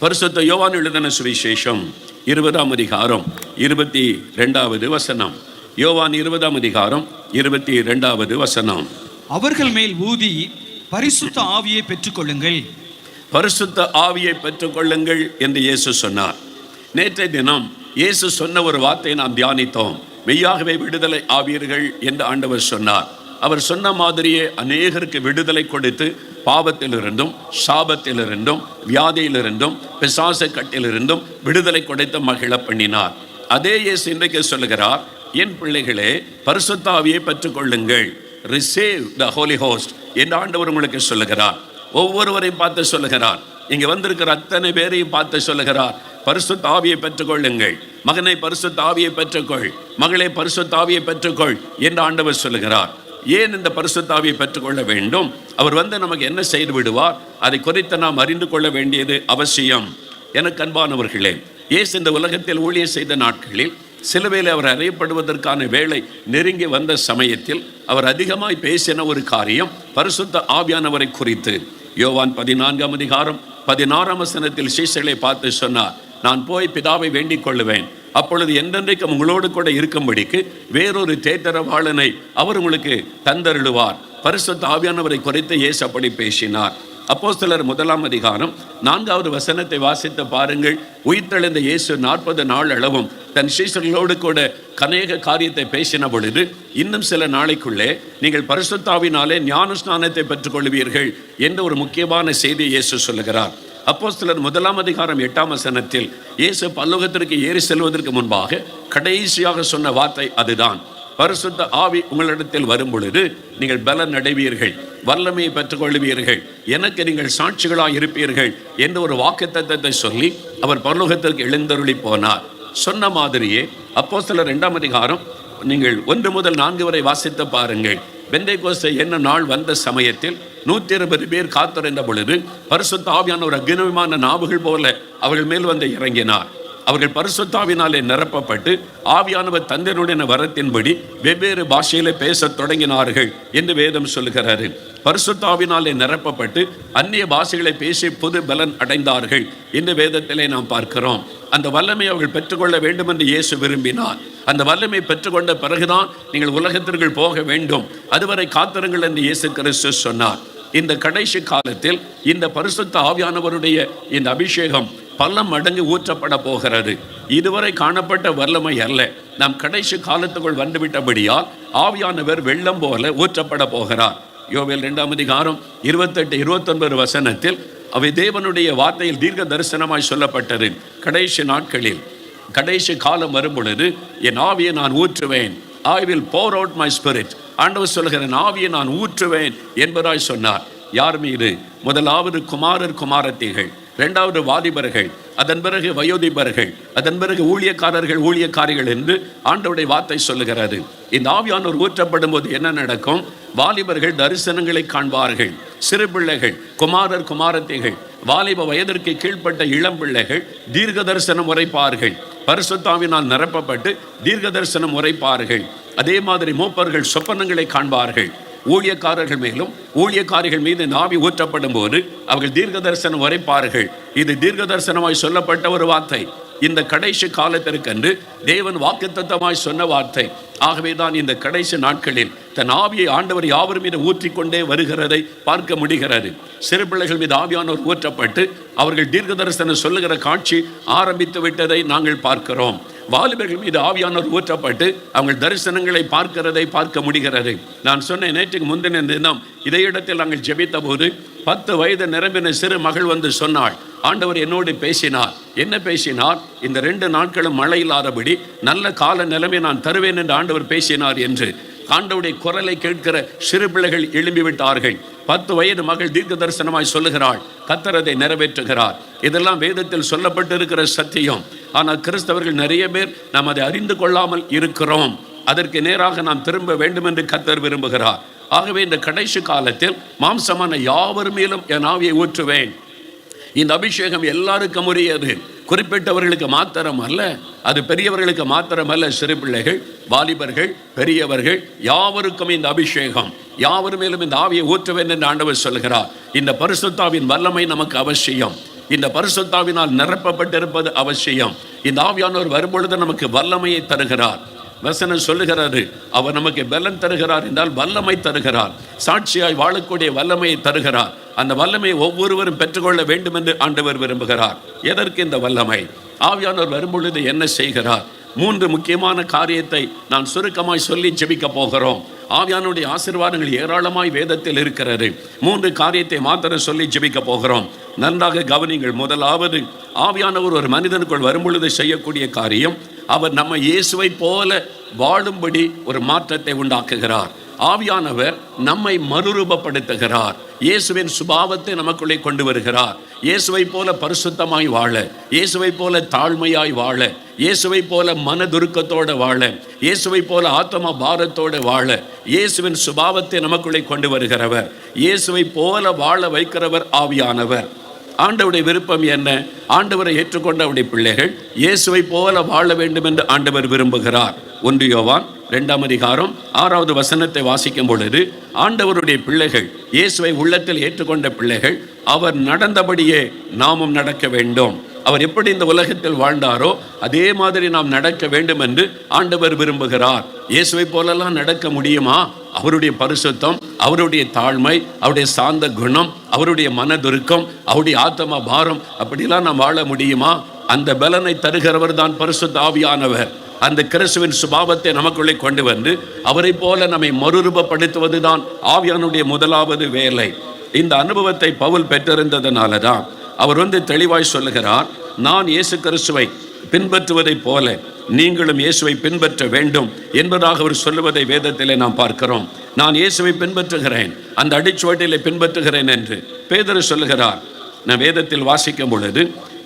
பரிசுத்த யோவான் எழுதின சுவிசேஷம் 20ஆம் அதிகாரம் 22வது வசனம். யோவான் 20ஆம் அதிகாரம் 22வது வசனம். அவர்கள் மேல் ஊதி பரிசுத்த ஆவியை பெற்றுக்கொள்ளுங்கள், பரிசுத்த ஆவியை பெற்றுக்கொள்ளுங்கள் என்று இயேசு சொன்னார். நேற்றைய தினம் இயேசு சொன்ன ஒரு வார்த்தையை நாம் தியானித்தோம். மெய்யாகவே விடுதலை ஆவீர்கள் என்று ஆண்டவர் சொன்னார். அவர் சொன்ன மாதிரியே அநேகருக்கு விடுதலை கொடுத்து பாவத்திலிருந்தும் சாபத்திலிருந்தும் வியாதியிலிருந்தும் பிசாசு கட்டிலிருந்தும் விடுதலை கொடுத்து மகிழ பண்ணினார். அதே இயேசு இன்றைக்கு சொல்லுகிறார், என் பிள்ளைகளே பரிசுத்த ஆவியை பெற்றுக்கொள்ளுங்கள், ரிசீவ் த ஹோலி ஹோஸ்ட் என்று ஆண்டவர் உங்களுக்கு சொல்லுகிறார். ஒவ்வொருவரையும் பார்த்து சொல்லுகிறார். இங்க வந்திருக்கிற அத்தனை பேரையும் பார்த்து சொல்லுகிறார், பரிசுத்த ஆவியை பெற்றுக்கொள்ளுங்கள். மகனை பரிசுத்த ஆவியை பெற்றுக்கொள், மகளை பரிசுத்த ஆவியை பெற்றுக்கொள் என்று ஆண்டவர் சொல்லுகிறார். ஏன் இந்த பரிசுத்த ஆவியை பெற்றுக்கொள்ள வேண்டும்? அவர் நமக்கு என்ன செய்து விடுவார்? அதை குறித்து நாம் அறிந்து கொள்ள வேண்டியது அவசியம். எனக்கு அன்பானவர்களே, இயேசு இந்த உலகத்தில் ஊழியம் செய்த நாட்களில் சிலுவையில் அவர் அறியப்படுவதற்கான வேளை நெருங்கி வந்த சமயத்தில் அவர் அதிகமாய் பேசின ஒரு காரியம் பரிசுத்த ஆவியானவரை குறித்து. யோவான் 14ஆம் அதிகாரம் 16ஆம் வசனத்தில் சீஷர்களை பார்த்து சொன்னார், நான் போய் பிதாவை வேண்டிக் கொள்ளுவேன், அப்பொழுது என்றென்றைக்கும் உங்களோடு கூட இருக்கும்படிக்கு வேறொரு தேற்றரவாளனை அவர் உங்களுக்கு தந்தருளுவார். பரிசுத்த ஆவியானவரை குறித்து இயேசு அப்படி பேசினார். அப்போஸ்தலர் 1ஆம் அதிகாரம் 4வது வசனத்தை வாசித்து பாருங்கள். உயிர்த்தெழுந்த இயேசு 40 நாள் அளவும் தன் சீஷர்களோடு கூட அநேக காரியத்தை பேசின பொழுது, இன்னும் சில நாளைக்குள்ளே நீங்கள் பரிசுத்த ஆவியினாலே ஞான ஸ்நானத்தை பெற்றுக்கொள்வீர்கள் என்று ஒரு முக்கியமான செய்தியை இயேசு சொல்லுகிறார். அப்போஸ்தலர் 1ஆம் அதிகாரம் 8ஆம் வசனத்தில் இயேசு பரலோகத்திற்கு ஏறி செல்வதற்கு முன்பாக கடைசியாக சொன்ன வார்த்தை அதுதான். பரிசுத்த ஆவி உங்களிடத்தில் வரும் பொழுது நீங்கள் பலன் அடைவீர்கள், வல்லமையை பெற்றுக்கொள்வீர்கள், எனக்கு நீங்கள் சாட்சிகளாக இருப்பீர்கள் என்று ஒரு வாக்குத்தத்தத்தை சொல்லி அவர் பரலோகத்திற்கு எழுந்தருளி போனார். சொன்ன மாதிரியே அப்போஸ்தலர் 2ஆம் அதிகாரம் நீங்கள் 1 முதல் 4 வரை வாசித்து பாருங்கள். பெந்தேகோஸ்தே என்ன நாள் வந்த சமயத்தில் 120 பேர் காத்திருந்த பொழுது பரிசுத்த ஆவியானவர் அக்னிமயமான நாவுகள் போல அவர்கள் மேல் வந்து இறங்கினார். அவர்கள் பரிசுத்த ஆவியினாலே நிரப்பப்பட்டு ஆவியானவர் தந்தையுடைய வரத்தின்படி வெவ்வேறு பாஷையில பேசத் தொடங்கினார்கள் என்று வேதம் சொல்லுகிறாரு. பரிசுத்த ஆவியினாலே நிரப்பப்பட்டு அந்நிய பாஷைகளை பேசி புது பலன் அடைந்தார்கள் என்று வேதத்திலே நாம் பார்க்கிறோம். அந்த வல்லமை அவர்கள் பெற்றுக்கொள்ள வேண்டும் என்று இயேசு விரும்பினார். அந்த வல்லமை பெற்றுக்கொண்ட பிறகுதான் நீங்கள் உலகத்திற்கு போக வேண்டும், அதுவரை காத்திருங்கள் என்று இயேசு கிறிஸ்து சொன்னார். இந்த கடைசி காலத்தில் இந்த பரிசுத்த ஆவியானவருடைய இந்த அபிஷேகம் பல மடங்கு ஊற்றப்பட போகிறது. இதுவரை காணப்பட்ட வல்லமை அல்ல, நாம் கடைசி காலத்துக்குள் வந்துவிட்டபடியால் ஆவியானவர் வெள்ளம் போல ஊற்றப்பட போகிறார். யோவேல் 2ஆம் அதிகாரம் 28-29 வசனத்தில் அவை தேவனுடைய வார்த்தையில் தீர்க்க தரிசனமாய் சொல்லப்பட்டது. கடைசி நாட்களில் கடைசி காலம் வரும் பொழுது என் ஆவியை நான் ஊற்றுவேன், I will pour out my spirit. ஆண்டவர் சொல்கிறேன், ஆவியை நான் ஊற்றுவேன் என்பதாய் சொன்னார். யார் மீது? முதலாவது குமாரர் குமாரத்திகள், 2வது வாலிபர்கள், அதன் பிறகு வயோதிபர்கள், அதன் பிறகு ஊழியக்காரர்கள் ஊழியக்காரிகள் என்று ஆண்டவருடைய வார்த்தை சொல்லுகிறது. இந்த ஆவியானவர் ஊற்றப்படும் போது என்ன நடக்கும்? வாலிபர்கள் தரிசனங்களை காண்பார்கள், சிறு பிள்ளைகள் குமாரர் குமாரத்திகள் வாலிப வயதிற்கு கீழ்ப்பட்ட இளம் பிள்ளைகள் தீர்க்க தரிசனம் உரைப்பார்கள், பரிசுத்த ஆவியினால் நிரப்பப்பட்டு தீர்க்க தரிசனம் உரைப்பார்கள். அதே மாதிரி மூப்பர்கள் சொப்பனங்களை காண்பார்கள். ஊழியக்காரர்கள் மேலும் ஊழியக்காரிகள் மீது ஆவி ஊற்றப்படும் போது அவர்கள் தீர்க்க தரிசனம் உரைப்பார்கள். இது தீர்க்க தரிசனமாய் சொல்லப்பட்ட ஒரு வார்த்தை. இந்த கடைசி காலத்திற்கென்று தேவன் வாக்குத்தத்தமாய் சொன்ன வார்த்தை. ஆகவே தான் இந்த கடைசி நாட்களில் தன் ஆவியை ஆண்டவர் யாவர் மீது ஊற்றிக்கொண்டே வருகிறதை பார்க்க முடிகிறது. சிறு பிள்ளைகள் மீது ஆவியானவர் ஊற்றப்பட்டு அவர்கள் தீர்க்க தரிசனம் சொல்லுகிற காட்சி ஆரம்பித்து விட்டதை நாங்கள் பார்க்கிறோம். வாலிபர்கள் மீது ஆவியானவர் ஊற்றப்பட்டு அவங்க தரிசனங்களை பார்க்கிறதை பார்க்க முடிகிறது. நான் சொன்ன நேற்றுக்கு முந்தின தினம் இதே இடத்தில் நாங்கள் ஜெபித்த போது 10 வயது நிரம்பின சிறு மகள் வந்து சொன்னாள், ஆண்டவர் என்னோடு பேசினார். என்ன பேசினார்? இந்த 2 நாட்களும் மழை இல்லாதபடி நல்ல கால நிலைமை நான் தருவேன் என்று ஆண்டவர் பேசினார் என்று. ஆண்டவருடைய குரலை கேட்கிற சிறு பிள்ளைகள் எழும்பிவிட்டார்கள். 10 வயது மகள் தீர்க்க தரிசனமாய் சொல்லுகிறாள், கர்த்தர் அதை நிறைவேற்றுகிறார். இதெல்லாம் வேதத்தில் சொல்லப்பட்டிருக்கிற சத்தியம். ஆனால் கிறிஸ்தவர்கள் நிறைய பேர் நாம் அதை அறிந்து கொள்ளாமல் இருக்கிறோம். அதற்கு நேராக நாம் திரும்ப வேண்டும் என்று கர்த்தர் விரும்புகிறார். ஆகவே இந்த கடைசி காலத்தில் மாம்சமான யாவர் மேலும் என் ஆவியை ஊற்றுவேன். இந்த அபிஷேகம் எல்லாருக்கும் உரியது, குறிப்பிட்டவர்களுக்கு மாத்திரம் அல்ல, அது பெரியவர்களுக்கு மாத்திரம் அல்ல. சிறு பிள்ளைகள், வாலிபர்கள், பெரியவர்கள் யாவருக்கும் இந்த அபிஷேகம், யாவர் மேலும் இந்த ஆவியை ஊற்றுவேன் என்று ஆண்டவர் சொல்கிறார். இந்த பரிசுத்த ஆவியின் வல்லமை நமக்கு அவசியம். இந்த பரிசுத்தாவினால் நிரப்பப்பட்டிருப்பது அவசியம். இந்த ஆவியானவர் வரும்பொழுது நமக்கு வல்லமையை தருகிறார். வசனம் சொல்லுகிறாரு, அவர் நமக்கு பலன் தருகிறார் என்றால் வல்லமை தருகிறார். சாட்சியாய் வாழக்கூடிய வல்லமையை தருகிறார். அந்த வல்லமையை ஒவ்வொருவரும் பெற்றுக்கொள்ள வேண்டும் என்று ஆண்டவர் விரும்புகிறார். எதற்கு இந்த வல்லமை? ஆவியானவர் வரும்பொழுது என்ன செய்கிறார்? 3 முக்கியமான காரியத்தை நான் சுருக்கமாய் சொல்லி ஜெபிக்க போகிறோம். ஆவியானுடைய ஆசீர்வாதங்கள் ஏராளமாய் வேதத்தில் இருக்கிறது. 3 காரியத்தை மாத்திரம் சொல்லி ஜெபிக்க போகிறோம். நன்றாக கவனிங்கள். முதலாவது, ஆவியானவர் ஒரு மனிதனுக்குள் வரும்பொழுது செய்யக்கூடிய காரியம், அவர் நம்ம இயேசுவை போல வாழும்படி ஒரு மாற்றத்தை உண்டாக்குகிறார். ஆவியானவர் நம்மை மறுரூபப்படுத்துகிறார். இயேசுவின் சுபாவத்தை நமக்குள்ளே கொண்டு வருகிறார். இயேசுவை போல பரிசுத்தமாய் வாழ, இயேசுவை போல தாழ்மையாய் வாழ, இயேசுவை போல மனதுருக்கத்தோடு வாழ, இயேசுவை போல ஆத்ம பாரத்தோடு வாழ இயேசுவின் சுபாவத்தை நமக்குள்ளே கொண்டு வருகிறவர். இயேசுவை போல வாழ வைக்கிறவர் ஆவியானவர். ஆண்டவருடைய விருப்பம் என்ன? ஆண்டவரை ஏற்றுக்கொண்ட அவருடைய பிள்ளைகள் இயேசுவை போல வாழ வேண்டும் என்று ஆண்டவர் விரும்புகிறார். 1 யோவான் 2ஆம் அதிகாரம் 6வது வசனத்தை வாசிக்கும் பொழுது, ஆண்டவருடைய பிள்ளைகள், இயேசுவை உள்ளத்தில் ஏற்றுக்கொண்ட பிள்ளைகள், அவர் நடந்தபடியே நாமும் நடக்க வேண்டும். அவர் எப்படி இந்த உலகத்தில் வாழ்ந்தாரோ அதே மாதிரி நாம் நடக்க வேண்டும் என்று ஆண்டவர் விரும்புகிறார். இயேசுவை போலெல்லாம் நடக்க முடியுமா? அவருடைய பரிசுத்தம், அவருடைய தாழ்மை, அவருடைய சாந்த குணம், அவருடைய மனதுருக்கம், அவருடைய ஆத்ம பாரம், அப்படிலாம் நாம் வாழ முடியுமா? அந்த பலனை தருகிறவர் தான் பரிசுத்த ஆவியானவர். அந்த கிறிஸ்துவின் சுபாவத்தை நமக்குள்ளே கொண்டு வந்து அவரை போல நம்மை மறுரூபப்படுத்துவது தான் ஆவியானுடைய முதலாவது வேலை. இந்த அனுபவத்தை பவுல் பெற்றிருந்ததனால தான் அவர் தெளிவாய் சொல்லுகிறார், நான் இயேசு கிறிஸ்துவை பின்பற்றுவதைப் போல நீங்களும் இயேசுவை பின்பற்ற வேண்டும் என்பதாக அவர் சொல்லுவதை வேதத்திலே நாம் பார்க்கிறோம். நான் இயேசுவை பின்பற்றுகிறேன், அந்த அடிச்சுவட்டிலே பின்பற்றுகிறேன் என்று பேதுரு சொல்லுகிறார். நான் வேதத்தில் வாசிக்கும் பொழுது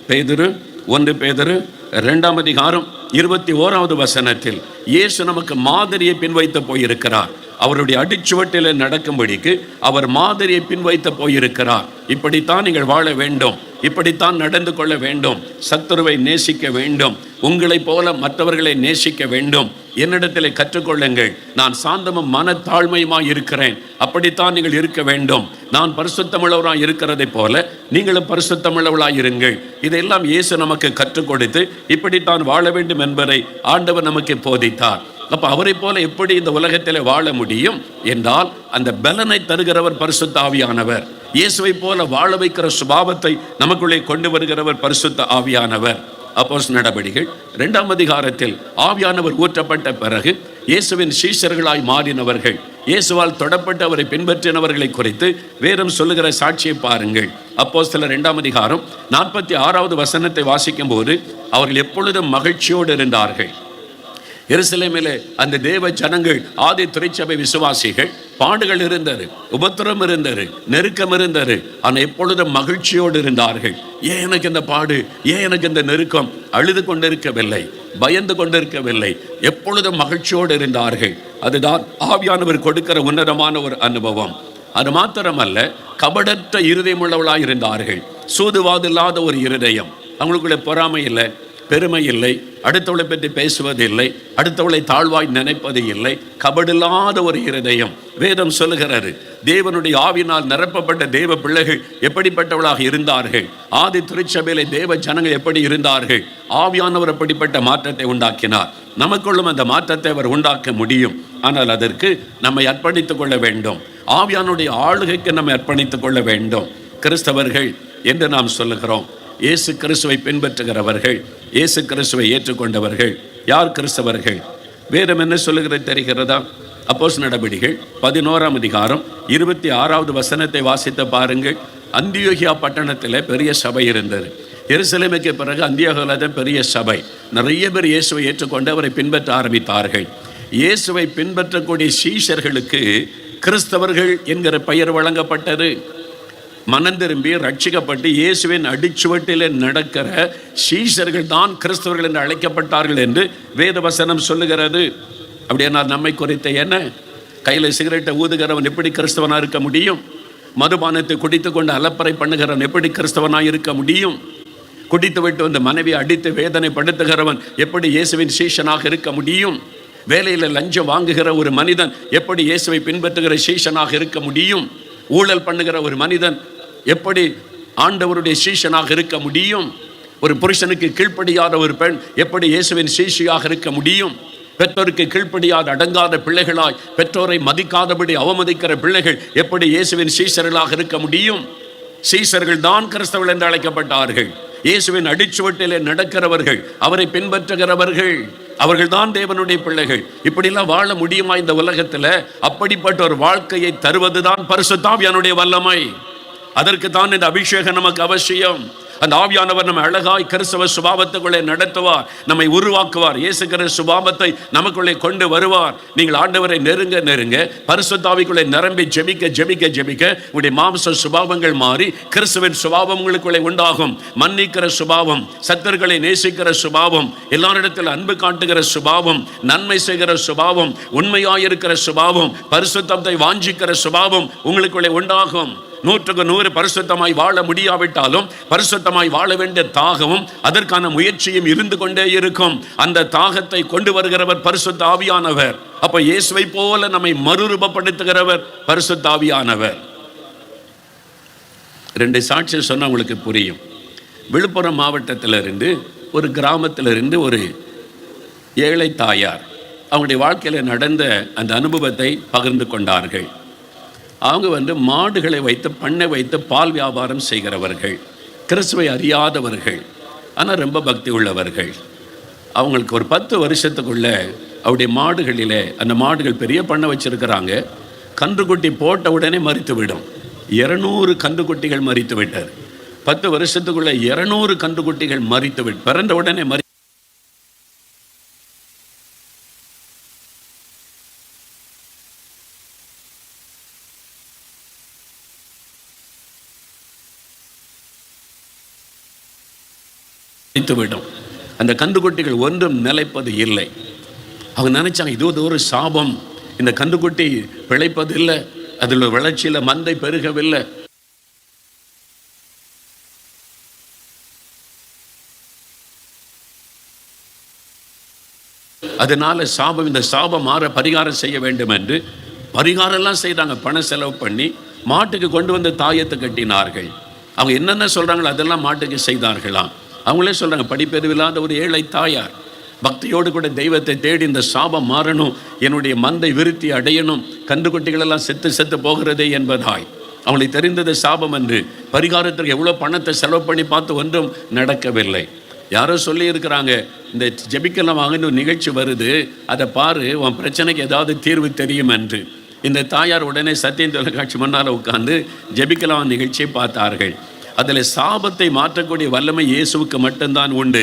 பேதுரு 1 பேதுரு 2ஆம் அதிகாரம் 21வது வசனத்தில் இயேசு நமக்கு மாதிரியை பின்வைத்து போயிருக்கிறார். அவருடைய அடிச்சுவட்டில் நடக்கும்படிக்கு அவர் மாதிரியை பின்வைத்து போயிருக்கிறார். இப்படித்தான் நீங்கள் வாழ வேண்டும், இப்படித்தான் நடந்து கொள்ள வேண்டும், சத்துருவை நேசிக்க வேண்டும், உங்களைப் போல மற்றவர்களை நேசிக்க வேண்டும், என்னிடத்தில் கற்றுக்கொள்ளுங்கள், நான் சாந்தமும் மனத்தாழ்மையுமாய் இருக்கிறேன், அப்படித்தான் நீங்கள் இருக்க வேண்டும், நான் பரிசுத்தமுள்ளவராய் இருக்கிறதை போல நீங்களும் பரிசுத்தமுள்ளவளாய் இருங்கள். இதையெல்லாம் இயேசு நமக்கு கற்றுக் கொடுத்து இப்படித்தான் வாழ வேண்டும் என்பதை ஆண்டவர் நமக்கு போதித்தார். அப்ப அவரை போல எப்படி இந்த உலகத்தில் வாழ முடியும் என்றால் அந்த பலனை தருகிறவர் பரிசுத்த ஆவியானவர். இயேசுவை போல வாழ வைக்கிற சுபாவத்தை நமக்குள்ளே கொண்டு வருகிறவர் பரிசுத்த ஆவியானவர். அப்போஸ்தலர் நடபடிகள் 2ஆம் அதிகாரத்தில் ஆவியானவர் ஊற்றப்பட்ட பிறகு இயேசுவின் சீஷர்களாய் மாறினவர்கள், இயேசுவால் தொடப்பட்டு அவரை பின்பற்றினவர்களை குறித்து வேதம் சொல்லுகிற சாட்சியை பாருங்கள். அப்போஸ்தலர் 2ஆம் அதிகாரம் 46வது வசனத்தை வாசிக்கும் போது, அவர்கள் எப்பொழுதும் மகிழ்ச்சியோடு இருந்தார்கள். எருசலேமிலே அந்த தேவ ஜனங்கள், ஆதி திருச்சபை விசுவாசிகள், பாடுகள் இருந்தது, உபத்திரம் இருந்தது, நெருக்கம் இருந்தது, ஆனால் எப்பொழுதும் மகிழ்ச்சியோடு இருந்தார்கள். ஏன் எனக்கு இந்த பாடு, ஏன் எனக்கு இந்த நெருக்கம்? அழுது கொண்டிருக்கவில்லை, பயந்து கொண்டிருக்கவில்லை, எப்பொழுதும் மகிழ்ச்சியோடு இருந்தார்கள். அதுதான் ஆவியானவர் கொடுக்கிற உன்னதமான ஒரு அனுபவம். அது மாத்திரமல்ல, கபடற்ற இருதயம் உள்ளவளாய் இருந்தார்கள். சூதுவாதில்லாத ஒரு இருதயம், அவங்களுக்குள்ள பொறாமை இல்லை, பெருமை இல்லை, அடுத்தவளை பற்றி பேசுவதில்லை, அடுத்தவளை தாழ்வாய் நினைப்பது இல்லை, கபடில்லாத ஒரு இருதயம். வேதம் சொல்லுகிறது, தேவனுடைய ஆவினால் நிரப்பப்பட்ட தேவ பிள்ளைகள் எப்படிப்பட்டவளாக இருந்தார்கள், ஆதி திருச்சபையிலே தேவ ஜனங்கள் எப்படி இருந்தார்கள். ஆவியானவர் அப்படிப்பட்ட மாற்றத்தை உண்டாக்கினார். நமக்குள்ளும் அந்த மாற்றத்தை அவர் உண்டாக்க முடியும். ஆனால் அதற்கு நம்மை அர்ப்பணித்துக் கொள்ள வேண்டும். ஆவியானுடைய ஆளுகைக்கு நம்மை அர்ப்பணித்துக் கொள்ள வேண்டும். கிறிஸ்தவர்கள் என்று நாம் சொல்லுகிறோம். இயேசு கிறிஸ்துவை பின்பற்றுகிறவர்கள், இயேசு கிறிஸ்துவை ஏற்றுக்கொண்டவர்கள். யார் கிறிஸ்தவர்கள்? வேதம் என்ன சொல்லுகிறது தெரிகிறதா? அப்போஸ்தலர் நடபடிகள் 11ஆம் அதிகாரம் 26வது வசனத்தை வாசித்து பாருங்கள். அந்தியோகியா பட்டணத்தில் பெரிய சபை இருந்தது. எருசலேமுக்கு பிறகு அந்தியோகியாவில் பெரிய சபை. நிறைய பேர் இயேசுவை ஏற்றுக்கொண்டு அவரை பின்பற்ற ஆரம்பித்தார்கள். இயேசுவை பின்பற்றக்கூடிய சீஷர்களுக்கு கிறிஸ்தவர்கள் என்கிற பெயர் வழங்கப்பட்டது. மனம் திரும்பி ரட்சிக்கப்பட்டு இயேசுவின் அடிச்சுவட்டில் நடக்கிற சீஷர்கள் தான் கிறிஸ்தவர்கள் என்று அழைக்கப்பட்டார்கள் என்று வேதவசனம் சொல்லுகிறது. அப்படியே நம்மை குறித்த என்ன? கையில் சிகரெட்டை ஊதுகிறவன் எப்படி கிறிஸ்தவனாக இருக்க முடியும்? மதுபானத்தை குடித்து கொண்டு அலப்பறை பண்ணுகிறவன் எப்படி கிறிஸ்தவனாக இருக்க முடியும்? குடித்து விட்டு வந்து மனைவியை அடித்து வேதனை படுத்துகிறவன் எப்படி இயேசுவின் சீஷனாக இருக்க முடியும்? வேலையில் லஞ்சம் வாங்குகிற ஒரு மனிதன் எப்படி இயேசுவை பின்பற்றுகிற சீஷனாக இருக்க முடியும்? ஊழல் பண்ணுகிற ஒரு மனிதன் எப்படி ஆண்டவருடைய சீஷனாக இருக்க முடியும்? ஒரு புருஷனுக்கு கீழ்ப்படியாத ஒரு பெண் எப்படி இயேசுவின் சீஷியாக இருக்க முடியும்? பெற்றோருக்கு கீழ்ப்படியாத அடங்காத பிள்ளைகளாய், பெற்றோரை மதிக்காதபடி அவமதிக்கிற பிள்ளைகள் எப்படி இயேசுவின் சீஷர்களாக இருக்க முடியும்? சீஷர்கள் தான் கிறிஸ்தவர்கள் என்று அழைக்கப்பட்டார்கள். இயேசுவின் அடிச்சுவட்டிலே நடக்கிறவர்கள், அவரை பின்பற்றுகிறவர்கள், அவர்கள் தான் தேவனுடைய பிள்ளைகள். இப்படிலாம் வாழ முடியுமா இந்த உலகத்தில்? அப்படிப்பட்ட ஒரு வாழ்க்கையை தருவதுதான் பரிசுத்த ஆவியானுடைய வல்லமை. அதற்கு தான் இந்த அபிஷேகம் நமக்கு அவசியம். அந்த ஆவியானவர் நம்ம அழகாய் கிறிஸ்தவ சுபாவத்துக்குள்ளே நடத்துவார், நம்மை உருவாக்குவார், இயேசு கிறிஸ்து சுபாவத்தை நமக்குள்ளே கொண்டு வருவார். நீங்கள் ஆண்டவரை நெருங்க நெருங்க, பரிசுத்த ஆவிக்குள்ளே நிரம்பி ஜெபிக்க ஜெபிக்க ஜெபிக்க உங்களுடைய மாம்ச சுபாவங்கள் மாறி கிறிஸ்துவின் சுபாவம் உங்களுக்குள்ளே உண்டாகும். மன்னிக்கிற சுபாவம், சத்தர்களை நேசிக்கிற சுபாவம், எல்லாரிடத்தில் அன்பு காட்டுகிற சுபாவம், நன்மை செய்கிற சுபாவம், உண்மையாயிருக்கிற சுபாவம், பரிசுத்தத்தை வாஞ்சிக்கிற சுபாவம் உங்களுக்குள்ளே உண்டாகும். 100% பரிசுத்தமாய் வாழ முடியாவிட்டாலும் பரிசுத்தமாய் வாழ வேண்டிய தாகமும் அதற்கான முயற்சியும் இருந்து கொண்டே இருக்கும். அந்த தாகத்தை கொண்டு வருகிறவர் பரிசுத்த ஆவியானவர். அப்ப இயேசுவை போல நம்மை மறுரூபப்படுத்துகிறவர் பரிசுத்த ஆவியானவர். 2 சாட்சி சொன்னா உங்களுக்கு புரியும். விழுப்புரம் மாவட்டத்திலிருந்து ஒரு கிராமத்திலிருந்து ஒரு ஏழை தாயார் அவங்களுடைய வாழ்க்கையில் நடந்த அந்த அனுபவத்தை பகிர்ந்து கொண்டார்கள். அவங்க மாடுகளை வைத்து, பண்ணை வைத்து பால் வியாபாரம் செய்கிறவர்கள், கிறிஸ்துவை அறியாதவர்கள், ஆனால் ரொம்ப பக்தி உள்ளவர்கள். அவங்களுக்கு ஒரு 10 வருஷத்துக்குள்ள அவருடைய மாடுகளில், அந்த மாடுகள் பெரிய பண்ணை வச்சிருக்கிறாங்க, கன்றுக்குட்டி போட்ட உடனே மரித்து விடும். 200 கன்றுக்குட்டிகள் மரித்து விட்டார். 10 வருஷத்துக்குள்ள 200 கன்றுக்குட்டிகள் மரித்து விட்டு பிறந்த உடனே விடும். அந்த கன்றுக்குட்டிகள் ஒன்றும் நிலைப்பது இல்லை. அவங்க நினைச்சாங்க இது ஒரு சாபம், இந்த கன்றுக்குட்டி பிழைப்பது இல்லை, அதில் வளர்ச்சியில் மந்தை பெருகவில்லை. அதனால சாபம், இந்த சாபம் மாற பரிகாரம் செய்ய வேண்டும் என்று பரிகாரம் எல்லாம் செய்தாங்க. பணம் செலவு பண்ணி மாட்டுக்கு கொண்டு வந்து தாயத்தை கட்டினார்கள். அவங்க என்னென்ன சொல்றாங்களோ அதெல்லாம் மாட்டுக்கு செய்தார்களாம். அவங்களே சொல்றாங்க, படிப்பறிவில்லாத ஒரு ஏழை தாயார் பக்தியோடு கூட தெய்வத்தை தேடி இந்த சாபம் மாறணும், என்னுடைய மந்தை விருத்தி அடையணும், கன்றுக்குட்டிகளெல்லாம் செத்து செத்து போகிறதே என்பதாய் அவங்களுக்கு தெரிந்தது சாபம் என்று. பரிகாரத்திற்கு எவ்வளோ பணத்தை செலவு பண்ணி பார்த்து ஒன்றும் நடக்கவில்லை. யாரோ சொல்லி இருக்கிறாங்க, இந்த ஜெபிக்கலாம் வாங்கின ஒரு நிகழ்ச்சி வருது, அதை பாரு, உன் பிரச்சனைக்கு ஏதாவது தீர்வு தெரியும் என்று. இந்த தாயார் உடனே சத்தியம் தொலைக்காட்சி முன்னால் உட்கார்ந்து ஜெபிக்கலாம் நிகழ்ச்சியை பார்த்தார்கள். அதில் சாபத்தை மாற்றக்கூடிய வல்லமை இயேசுவுக்கு மட்டும்தான் உண்டு.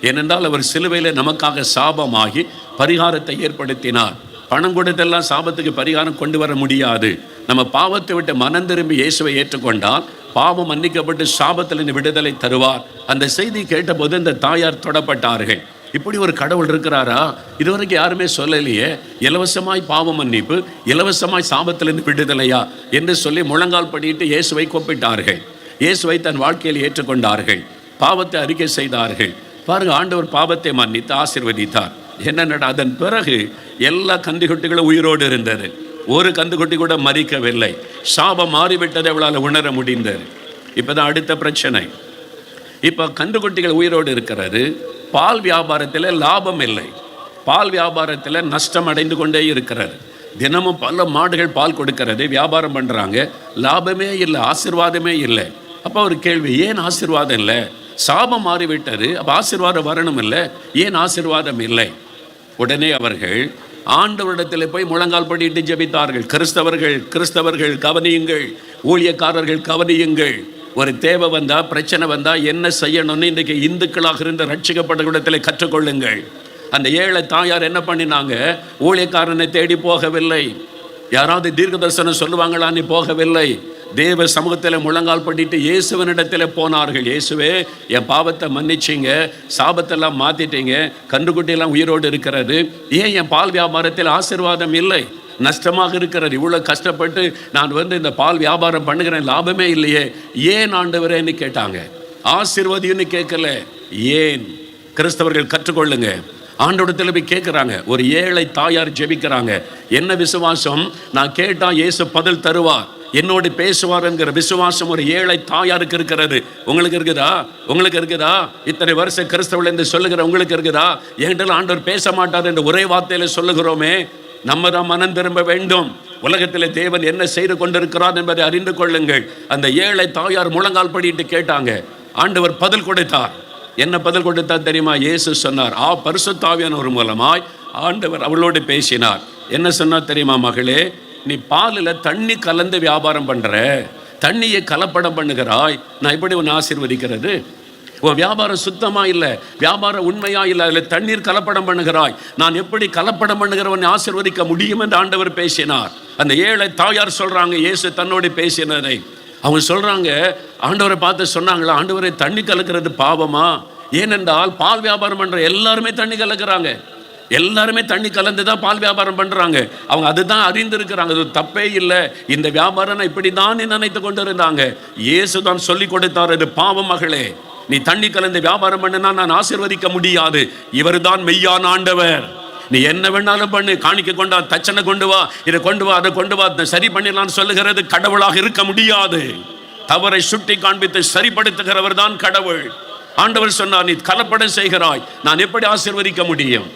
ஏனென்றால் அவர் சிலுவையில் நமக்காக சாபமாகி பரிகாரத்தை ஏற்படுத்தினார். பணம் கொடுத்தெல்லாம் சாபத்துக்கு பரிகாரம் கொண்டு வர முடியாது. நம்ம பாவத்தை விட்டு மனம் திரும்பி இயேசுவை ஏற்றுக்கொண்டால் பாவம் மன்னிக்கப்பட்டு சாபத்திலிருந்து விடுதலை தருவார். அந்த செய்தி கேட்டபோது இந்த தாயார் தொடப்பட்டார்கள். இப்படி ஒரு கடவுள் இருக்கிறாரா? இதுவரைக்கும் யாருமே சொல்லலையே. இலவசமாய் பாவ மன்னிப்பு, இலவசமாய் சாபத்திலிருந்து விடுதலையா என்று சொல்லி முழங்கால் படிட்டு இயேசுவை கூப்பிட்டார்கள். இயேசுவை தன் வாழ்க்கையில் ஏற்றுக்கொண்டார்கள், பாவத்தை அறிக்கை செய்தார்கள். பாருங்க, ஆண்டவர் பாவத்தை மன்னித்து ஆசீர்வதித்தார். என்ன அதன் பிறகு எல்லா கன்றுக்குட்டிகளும் உயிரோடு இருந்தது, ஒரு கன்றுக்குட்டி கூட மரிக்கவில்லை. சாபம் மாறிவிட்டதை அவளால் உணர முடிந்தது. இப்போதான் அடுத்த பிரச்சனை. இப்போ கன்றுக்குட்டிகள் உயிரோடு இருக்கிறது, பால் வியாபாரத்தில் லாபம் இல்லை, பால் வியாபாரத்தில் நஷ்டம் அடைந்து கொண்டே இருக்கிறது. தினமும் பல மாடுகள் பால் கொடுக்கிறது, வியாபாரம் பண்ணுறாங்க, லாபமே இல்லை, ஆசீர்வாதமே இல்லை. அப்போ ஒரு கேள்வி, ஏன் ஆசீர்வாதம் இல்லை? சாபம் மாறிவிட்டது, அப்போ ஆசீர்வாதம் வரணும் இல்லை, ஏன் ஆசீர்வாதம் இல்லை? உடனே அவர்கள் ஆண்டவரிடத்தில் போய் முழங்கால் படிட்டு ஜெபித்தார்கள். கிறிஸ்தவர்கள் கவனியுங்கள், ஊழியக்காரர்கள் கவனியுங்கள். ஒரு தேவை வந்தா, பிரச்சனை வந்தா என்ன செய்யணும்னு இன்றைக்கு இந்துக்களாக இருந்த ரட்சிக்கப்பட்ட இடத்தில் கற்றுக்கொள்ளுங்கள். அந்த ஏழை தாயார் என்ன பண்ணினாங்க? ஊழியக்காரனை தேடி போகவில்லை, யாராவது தீர்க்க தரிசனம் சொல்லுவாங்களான்னு போகவில்லை. தேவ சமூகத்தில் முழங்கால் படிட்டு இயேசுவனிடத்தில் போனார்கள். இயேசுவே, என் பாவத்தை மன்னிச்சிங்க, சாபத்தெல்லாம் மாற்றிட்டீங்க, கன்றுக்குட்டியெல்லாம் உயிரோடு இருக்கிறது, ஏன் என் பால் வியாபாரத்தில் ஆசீர்வாதம் இல்லை? நஷ்டமாக இருக்கிறது, இவ்வளோ கஷ்டப்பட்டு நான் இந்த பால் வியாபாரம் பண்ணுகிறேன், லாபமே இல்லையே, ஏன் ஆண்டவரேன்னு கேட்டாங்க. ஆசீர்வாதின்னு கேட்கல, ஏன்? கிறிஸ்தவர்கள் கற்றுக்கொள்ளுங்க. ஆண்டவரிடத்தில் போய் கேட்குறாங்க. ஒரு ஏழை தாயார் ஜெபிக்கிறாங்க. என்ன விசுவாசம்? நான் கேட்டால் இயேசு பதில் தருவார். என்னோடு பேசுவார் என்கிற விசுவாசம் ஒரு ஏழை தாயாருக்கு இருக்கிறது. உங்களுக்கு இருக்குதா? உங்களுக்கு இருக்குதா? இத்தனை வருஷம் கிறிஸ்தவர்கள் என்று சொல்லுகிற உங்களுக்கு இருக்குதா? என்கிட்ட ஆண்டவர் பேச மாட்டார் என்று ஒரே வார்த்தையில சொல்லுகிறோமே. நம்ம தான் மனம் திரும்ப வேண்டும். உலகத்தில் தேவன் என்ன செய்து கொண்டிருக்கிறார் என்பதை அறிந்து கொள்ளுங்கள். அந்த ஏழை தாயார் முழங்கால் படிட்டு கேட்டாங்க. ஆண்டவர் பதில் கொடுத்தார். என்ன பதில் கொடுத்தார் தெரியுமா? இயேசு சொன்னார், பரிசுத்த ஆவியானவர் மூலமாய் ஆண்டவர் அவளோடு பேசினார். என்ன சொன்னார் தெரியுமா? மகளே, நீ பாலில் தண்ணி கலந்து வியாபாரம் பண்ற, தண்ணியை கலப்படம் பண்ணுகிறாய், நான் எப்படி உன்னை ஆசீர்வதிக்கிறது? உன் வியாபாரம் சுத்தமா இல்லை, வியாபாரம் உண்மையா இல்லை, அதில் தண்ணீர் கலப்படம் பண்ணுகிறாய், நான் எப்படி கலப்படம் பண்ணுகிறவனை ஆசீர்வதிக்க முடியும் என்று ஆண்டவர் பேசினார். அந்த ஏழை தாயார் சொல்றாங்க இயேசு தன்னோடு பேசினதை. அவங்க சொல்றாங்க, ஆண்டவரை பார்த்து சொன்னாங்களா, ஆண்டவரை தண்ணி கலக்கிறது பாவமா? ஏனென்றால் பால் வியாபாரம் பண்ற எல்லாருமே தண்ணி கலக்கிறாங்க, எல்லாருமே தண்ணி கலந்து தான் பால் வியாபாரம் பண்றாங்க. அவங்க அதுதான் அறிந்திருக்கிறாங்க, அது தப்பே இல்லை. இந்த வியாபாரம் இப்படி தான் நினைத்து கொண்டு இருந்தாங்க. இயேசு தான் சொல்லி கொடுத்தார், இது பாவம் மகளே, நீ தண்ணி கலந்து வியாபாரம் பண்ணினா நான் ஆசீர்வதிக்க முடியாது. இவர் தான் மெய்யான ஆண்டவர். நீ என்ன வேணாலும் பண்ணு, காணிக்க கொண்டா, தச்சனை கொண்டு வா, இதை கொண்டு வா, அதை கொண்டு வா, சரி பண்ணிடலான்னு சொல்லுகிறது கடவுளாக இருக்க முடியாது. தவறை சுட்டி காண்பித்து சரிப்படுத்துகிறவர் தான் கடவுள். ஆண்டவர் சொன்னார், நீ கலப்படம் செய்கிறாய், நான் எப்படி ஆசீர்வதிக்க முடியும்?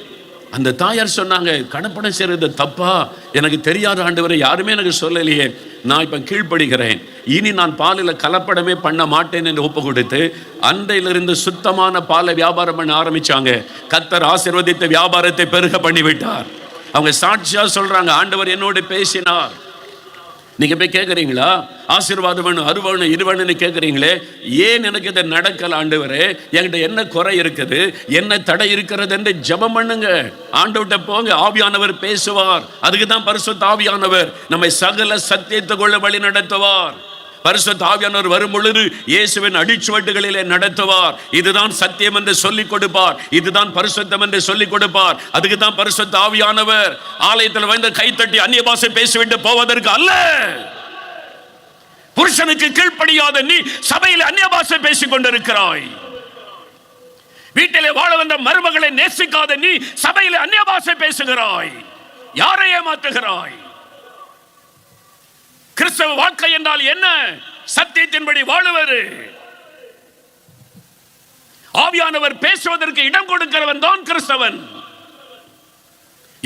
அந்த தாயார் சொன்னாங்க, கலப்படம் செய்யறது தப்பா? எனக்கு தெரியாத ஆண்டவரை, யாருமே எனக்கு சொல்லலையே, நான் இப்போ கீழ்ப்படுகிறேன், இனி நான் பாலில் கலப்படமே பண்ண மாட்டேன் என்று ஒப்பு கொடுத்து அன்றையிலிருந்து சுத்தமான பாலை வியாபாரம் பண்ண ஆரம்பிச்சாங்க. கர்த்தர் ஆசீர்வதித்த வியாபாரத்தை பெருக பண்ணிவிட்டார். அவங்க சாட்சியா சொல்றாங்க, ஆண்டவர் என்னோடு பேசினார். நீங்க போய் கேட்குறீங்களா, ஆசீர்வாதம் வேணும், அது வேணும், இது வேணும்னு கேட்குறீங்களே, ஏன் எனக்கு இதை நடக்கல ஆண்டவரே, என்கிட்ட என்ன குறை இருக்குது, என்ன தடை இருக்கிறது என்று ஜெபம் பண்ணுங்க. ஆண்டவர்கிட்ட போங்க, ஆவியானவர் பேசுவார். அதுக்கு தான் பரிசுத்த ஆவியானவர் நம்மை சகல சத்தியத்துக்குள்ள வழி நடத்துவார். பரிசுத்த ஆவியானவர் வரும் பொழுது இயேசுவின் அடிச்சுவட்டுகளிலே நடத்துவார். இதுதான் சத்தியம் என்று சொல்லிக் கொடுப்பார், இதுதான் பரிசுத்தம் என்று சொல்லிக் கொடுப்பார். அதுக்கு தான் பரிசுத்த ஆவியானவர். ஆலயத்தில் வந்து கைத்தட்டி அந்நிய பாஷை பேசிவிட்டு போவதற்கு அல்ல. புருஷனுக்கு கீழ்ப்படியாத நீ சபையில் அந்நிய பாஷை பேசிக் கொண்டிருக்கிறாய். வீட்டிலே வாழ வந்த மருமகளை நேசிக்காத நீ சபையில் அந்நிய பாஷை பேசுகிறாய். யாரை ஏமாற்றுகிறாய்? கிறிஸ்தவ வாழ்க்கை என்றால் என்ன? சத்தியத்தின்படி வாழுவது. ஆவியானவர் பேசுவதற்கு இடம் கொடுக்கிறவன் தான் கிறிஸ்தவன்.